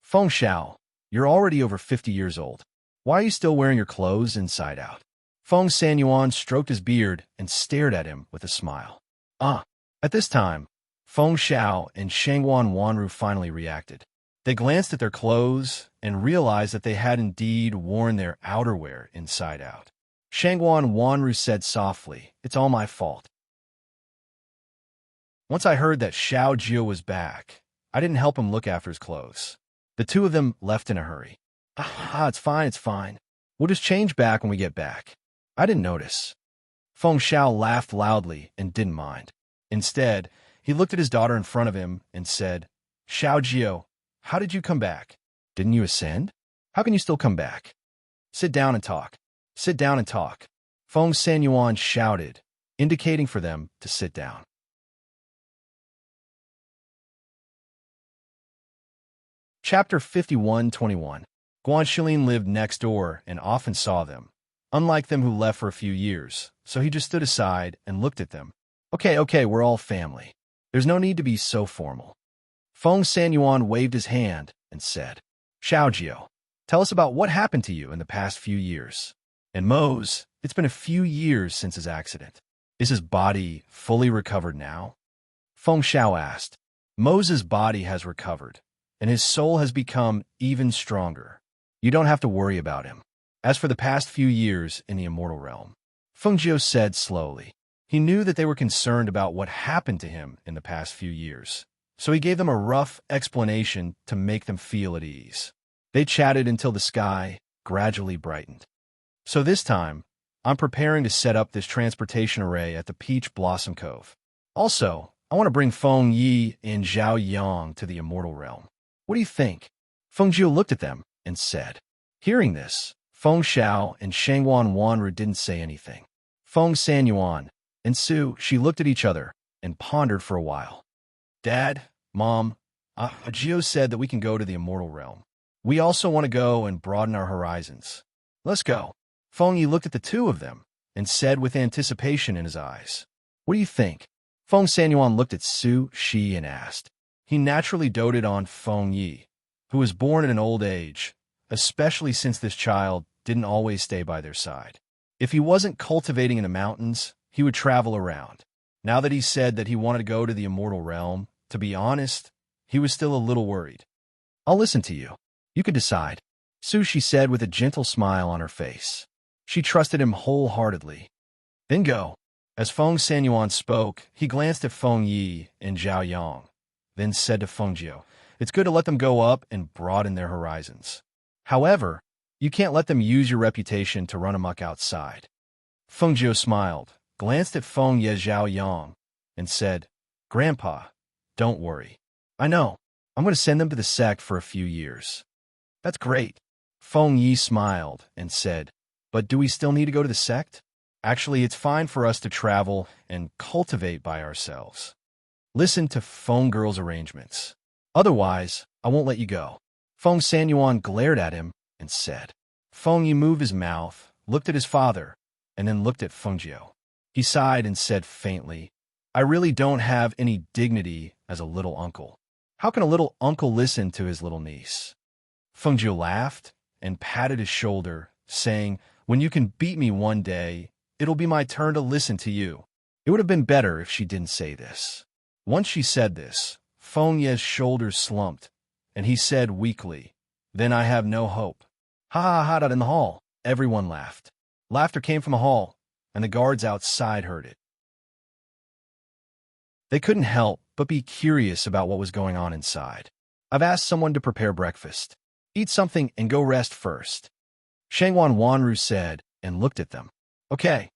Feng Xiao, you're already over 50 years old. Why are you still wearing your clothes inside out? Feng Sanyuan stroked his beard and stared at him with a smile. At this time, Feng Xiao and Shangguan Wanru finally reacted. They glanced at their clothes and realized that they had indeed worn their outerwear inside out. Shangguan Wanru said softly, "It's all my fault. Once I heard that Xiao Jio was back, I didn't help him look after his clothes." The two of them left in a hurry. It's fine. We'll just change back when we get back. I didn't notice." Feng Xiao laughed loudly and didn't mind. Instead, he looked at his daughter in front of him and said, "Xiao Jio, how did you come back? Didn't you ascend? How can you still come back? Sit down and talk. Sit down and talk." Feng Sanyuan shouted, indicating for them to sit down. Chapter 51-21. Guan Shilin lived next door and often saw them, unlike them who left for a few years, so he just stood aside and looked at them. Okay, we're all family. There's no need to be so formal." Feng Sanyuan waved his hand and said, "Xiao Jio, tell us about what happened to you in the past few years." And Mose, it's been a few years since his accident. Is his body fully recovered now? Feng Xiao asked. Mose's body has recovered, and his soul has become even stronger. You don't have to worry about him. As for the past few years in the immortal realm, Feng Jiu said slowly. He knew that they were concerned about what happened to him in the past few years, so he gave them a rough explanation to make them feel at ease. They chatted until the sky gradually brightened. So this time, I'm preparing to set up this transportation array at the Peach Blossom Cove. Also, I want to bring Feng Yi and Zhao Yang to the immortal realm. What do you think? Feng Jiu looked at them and said. Hearing this, Feng Xiao and Shangguan Wanru didn't say anything. Feng Sanyuan and Su, she looked at each other and pondered for a while. Dad, Mom, Jiu said that we can go to the immortal realm. We also want to go and broaden our horizons. Let's go. Feng Yi looked at the two of them and said with anticipation in his eyes. What do you think? Feng Sanyuan looked at Su Shi and asked. He naturally doted on Feng Yi, who was born at an old age, especially since this child didn't always stay by their side. If he wasn't cultivating in the mountains, he would travel around. Now that he said that he wanted to go to the immortal realm, to be honest, he was still a little worried. I'll listen to you. You can decide, Su Shi said with a gentle smile on her face. She trusted him wholeheartedly. Then go. As Feng Sanyuan spoke, he glanced at Feng Yi and Zhao Yang, then said to Feng Jiu, it's good to let them go up and broaden their horizons. However, you can't let them use your reputation to run amok outside. Feng Jiu smiled, glanced at Feng Ye Zhao Yang, and said, Grandpa, don't worry. I know. I'm going to send them to the sect for a few years. That's great. Feng Yi smiled and said, but do we still need to go to the sect? Actually, it's fine for us to travel and cultivate by ourselves. Listen to Feng Girl's arrangements. Otherwise, I won't let you go. Feng Sanyuan glared at him and said. Feng Yi moved his mouth, looked at his father, and then looked at Feng Jiu. He sighed and said faintly, I really don't have any dignity as a little uncle. How can a little uncle listen to his little niece? Feng Jiu laughed and patted his shoulder, saying, when you can beat me one day, it'll be my turn to listen to you. It would have been better if she didn't say this. Once she said this, Feng Ye's shoulders slumped, and he said weakly, then I have no hope. Ha ha ha! Out in the hall, everyone laughed. Laughter came from the hall, and the guards outside heard it. They couldn't help but be curious about what was going on inside. I've asked someone to prepare breakfast. Eat something and go rest first. Shangguan Wanru said and looked at them. Okay.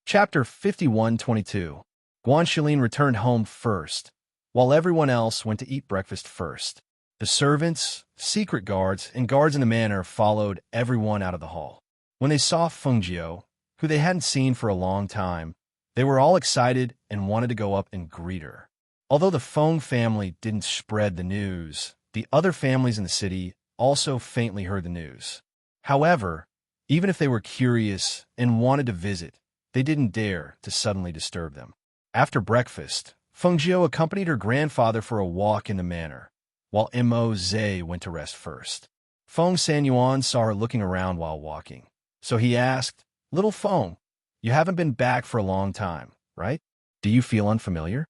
Chapter 51-22. Guan Shilin returned home first, while everyone else went to eat breakfast first. The servants, secret guards, and guards in the manor followed everyone out of the hall. When they saw Feng Jiu, who they hadn't seen for a long time, they were all excited and wanted to go up and greet her. Although the Feng family didn't spread the news, the other families in the city also faintly heard the news. However, even if they were curious and wanted to visit, they didn't dare to suddenly disturb them. After breakfast, Fengjiu accompanied her grandfather for a walk in the manor, while Immerse went to rest first. Feng Sanyuan saw her looking around while walking, so he asked, "Little Feng, you haven't been back for a long time, right? Do you feel unfamiliar?"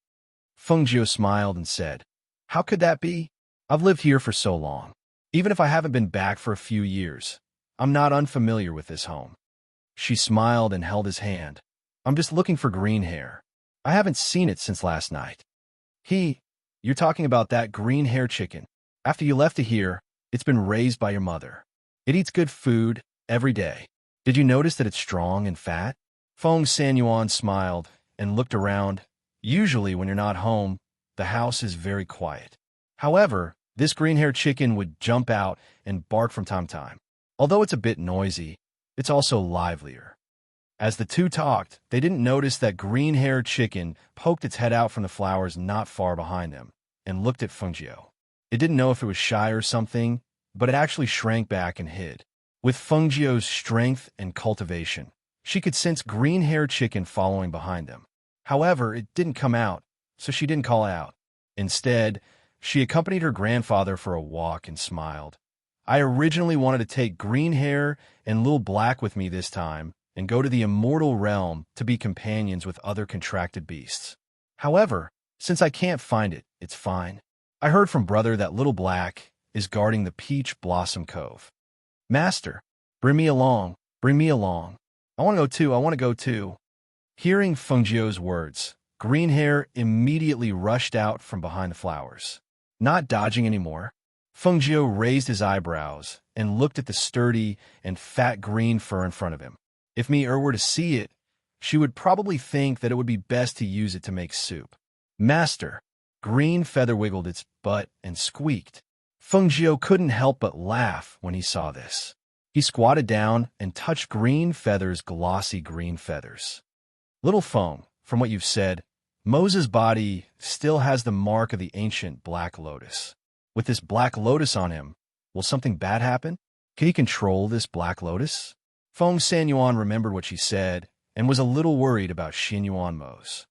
Fengjiu smiled and said, "How could that be? I've lived here for so long. Even if I haven't been back for a few years, I'm not unfamiliar with this home." She smiled and held his hand. "I'm just looking for green hair. I haven't seen it since last night." You're talking about that green hair chicken. After you left it here, it's been raised by your mother. It eats good food every day. Did you notice that it's strong and fat?" Feng Sanyuan smiled and looked around. Usually when you're not home, the house is very quiet. However, this green-haired chicken would jump out and bark from time to time. Although it's a bit noisy, it's also livelier. As the two talked, they didn't notice that green-haired chicken poked its head out from the flowers not far behind them and looked at Fengjiu. It didn't know if it was shy or something, but it actually shrank back and hid. With Fengjiu's strength and cultivation, she could sense green-haired chicken following behind them. However, it didn't come out, so she didn't call out. Instead, she accompanied her grandfather for a walk and smiled. "I originally wanted to take green hair and little black with me this time and go to the immortal realm to be companions with other contracted beasts. However, since I can't find it, it's fine. I heard from brother that little black is guarding the Peach Blossom Cove. Master, bring me along, bring me along. I want to go too, I want to go too." Hearing Fengjiu's words, green hair immediately rushed out from behind the flowers. Not dodging anymore, Fengjiu raised his eyebrows and looked at the sturdy and fat green fur in front of him. If Mi-Er were to see it, she would probably think that it would be best to use it to make soup. "Master!" Green Feather wiggled its butt and squeaked. Fengjiu couldn't help but laugh when he saw this. He squatted down and touched Green Feather's glossy green feathers. "Little Feng, from what you've said, Moses' body still has the mark of the ancient Black Lotus. With this Black Lotus on him, will something bad happen? Can he control this Black Lotus?" Feng Sanyuan remembered what she said and was a little worried about Xinyuan Mo's.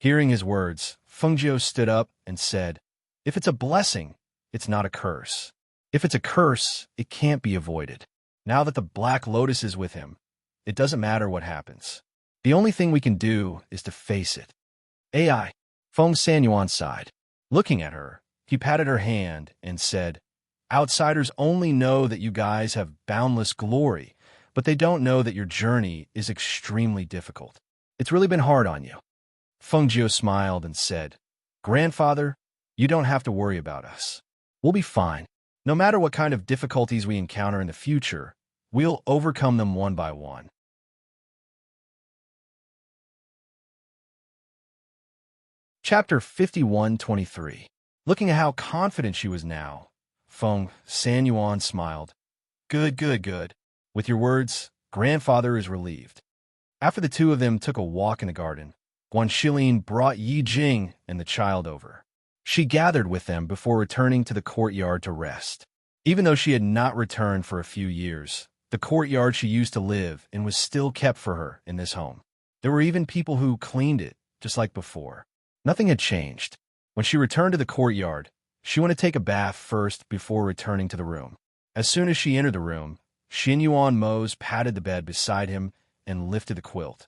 Hearing his words, Fengjiu stood up and said, "If it's a blessing, it's not a curse. If it's a curse, it can't be avoided. Now that the Black Lotus is with him, it doesn't matter what happens. The only thing we can do is to face it." "Ai," Feng Sanyuan sighed. Looking at her, he patted her hand and said, "Outsiders only know that you guys have boundless glory, but they don't know that your journey is extremely difficult. It's really been hard on you." Fengjiu smiled and said, "Grandfather, you don't have to worry about us. We'll be fine. No matter what kind of difficulties we encounter in the future, we'll overcome them one by one." Chapter 51-23. Looking at how confident she was now, Feng Sanyuan smiled. Good, good, good. With your words, grandfather is relieved." After the two of them took a walk in the garden, Guanxilin brought Yi Jing and the child over. She gathered with them before returning to the courtyard to rest. Even though she had not returned for a few years, the courtyard she used to live in was still kept for her in this home. There were even people who cleaned it, just like before. Nothing had changed. When she returned to the courtyard, she went to take a bath first before returning to the room. As soon as she entered the room, Xinyuan Mose patted the bed beside him and lifted the quilt.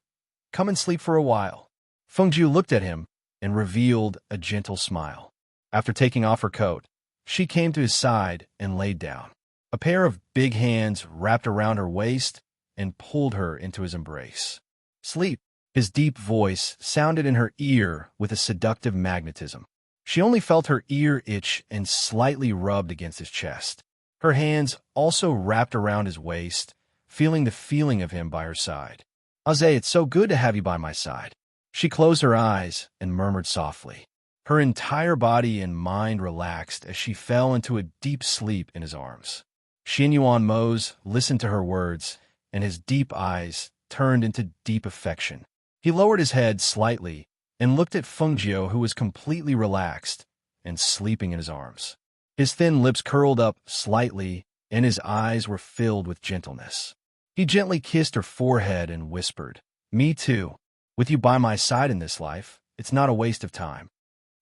"Come and sleep for a while." Fengjiu looked at him and revealed a gentle smile. After taking off her coat, she came to his side and laid down. A pair of big hands wrapped around her waist and pulled her into his embrace. "Sleep." His deep voice sounded in her ear with a seductive magnetism. She only felt her ear itch and slightly rubbed against his chest. Her hands also wrapped around his waist, feeling the feeling of him by her side. "Aze, it's so good to have you by my side." She closed her eyes and murmured softly. Her entire body and mind relaxed as she fell into a deep sleep in his arms. Xinyuan Mose listened to her words, and his deep eyes turned into deep affection. He lowered his head slightly and looked at Fengjiu, who was completely relaxed and sleeping in his arms. His thin lips curled up slightly and his eyes were filled with gentleness. He gently kissed her forehead and whispered, "Me too. With you by my side in this life, it's not a waste of time."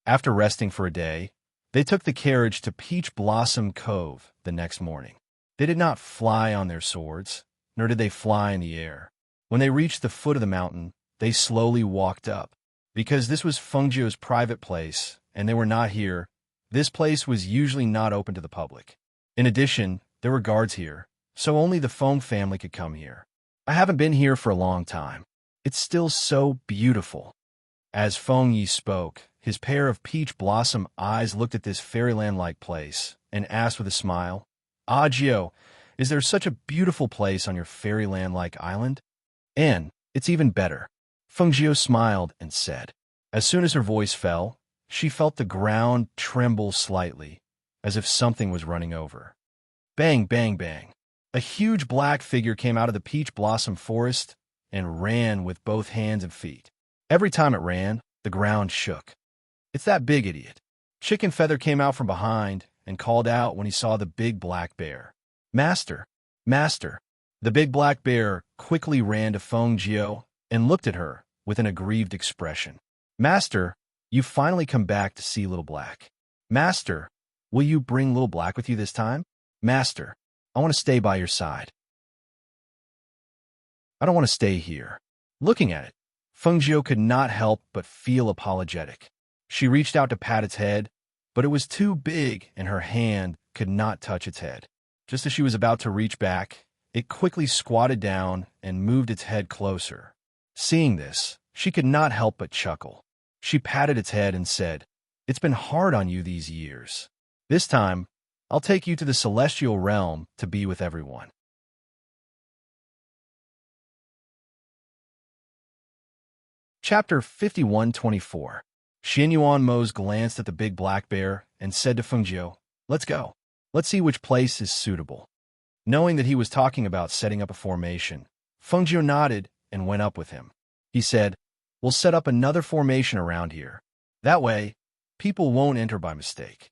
After resting for a day, they took the carriage to Peach Blossom Cove the next morning. They did not fly on their swords, nor did they fly in the air. When they reached the foot of the mountain, they slowly walked up. Because this was Fengjiu's private place, and they were not here, this place was usually not open to the public. In addition, there were guards here, so only the Feng family could come here. "I haven't been here for a long time. It's still so beautiful." As Feng Yi spoke, his pair of peach blossom eyes looked at this fairyland-like place and asked with a smile, "Ajio, is there such a beautiful place on your fairyland-like island?" "And it's even better." Fengjiu smiled and said. As soon as her voice fell, she felt the ground tremble slightly, as if something was running over. Bang, bang, bang. A huge black figure came out of the peach blossom forest and ran with both hands and feet. Every time it ran, the ground shook. "It's that big idiot." Chicken Feather came out from behind and called out when he saw the big black bear. "Master, master." The big black bear quickly ran to Feng Jiu and looked at her with an aggrieved expression. "Master, you've finally come back to see Little Black. Master, will you bring Little Black with you this time? Master, I want to stay by your side. I don't want to stay here." Looking at it, Feng Jiu could not help but feel apologetic. She reached out to pat its head, but it was too big and her hand could not touch its head. Just as she was about to reach back, it quickly squatted down and moved its head closer. Seeing this, she could not help but chuckle. She patted its head and said, "It's been hard on you these years. This time, I'll take you to the celestial realm to be with everyone." Chapter 51-24. Xianyuan Mose glanced at the big black bear and said to Fengjiu, "Let's go. Let's see which place is suitable." Knowing that he was talking about setting up a formation, Fengjiu nodded and went up with him. He said, "We'll set up another formation around here. That way, people won't enter by mistake."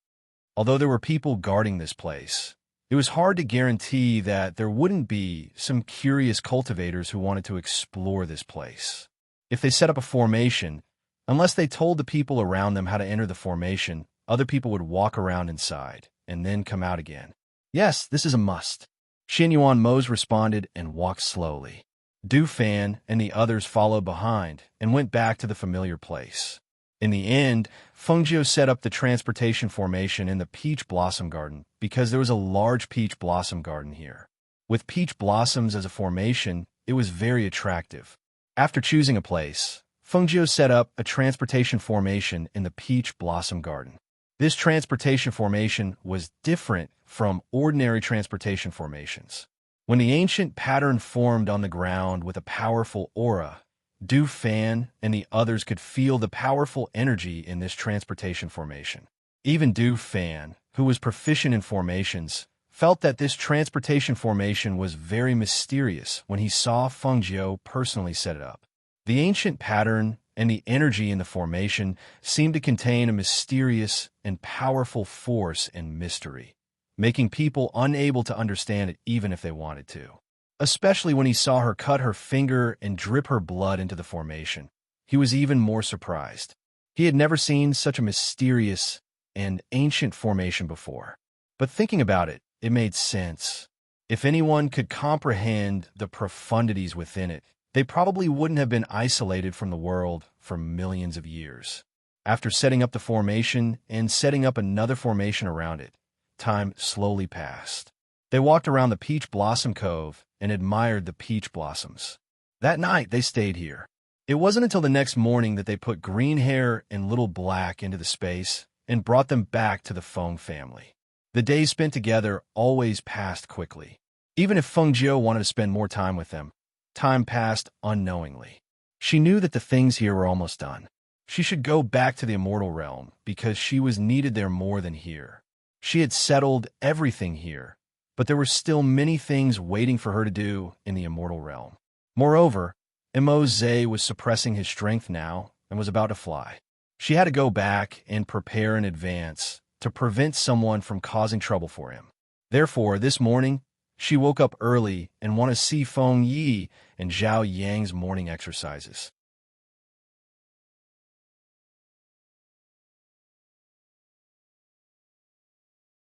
Although there were people guarding this place, it was hard to guarantee that there wouldn't be some curious cultivators who wanted to explore this place. If they set up a formation, unless they told the people around them how to enter the formation, other people would walk around inside and then come out again. "Yes, this is a must." Xianyuan Mose responded and walked slowly. Du Fan and the others followed behind and went back to the familiar place. In the end, Fengjiu set up the transportation formation in the peach blossom garden because there was a large peach blossom garden here. With peach blossoms as a formation, it was very attractive. After choosing a place, Fengjiu set up a transportation formation in the peach blossom garden. This transportation formation was different from ordinary transportation formations. When the ancient pattern formed on the ground with a powerful aura, Du Fan and the others could feel the powerful energy in this transportation formation. Even Du Fan, who was proficient in formations, felt that this transportation formation was very mysterious when he saw Fengjiu personally set it up. The ancient pattern and the energy in the formation seemed to contain a mysterious and powerful force and mystery, making people unable to understand it even if they wanted to. Especially when he saw her cut her finger and drip her blood into the formation, he was even more surprised. He had never seen such a mysterious and ancient formation before. But thinking about it, it made sense. If anyone could comprehend the profundities within it, they probably wouldn't have been isolated from the world for millions of years. After setting up the formation and setting up another formation around it, time slowly passed. They walked around the Peach Blossom Cove and admired the peach blossoms. That night, they stayed here. It wasn't until the next morning that they put Green Hair and Little Black into the space and brought them back to the Feng family. The days spent together always passed quickly. Even if Fengjiu wanted to spend more time with them, time passed unknowingly. She knew that the things here were almost done. She should go back to the immortal realm because she was needed there more than here. She had settled everything here, but there were still many things waiting for her to do in the immortal realm. Moreover, Immerse was suppressing his strength now and was about to fly. She had to go back and prepare in advance to prevent someone from causing trouble for him. Therefore, this morning, she woke up early and wanted to see Feng Yi and Zhao Yang's morning exercises.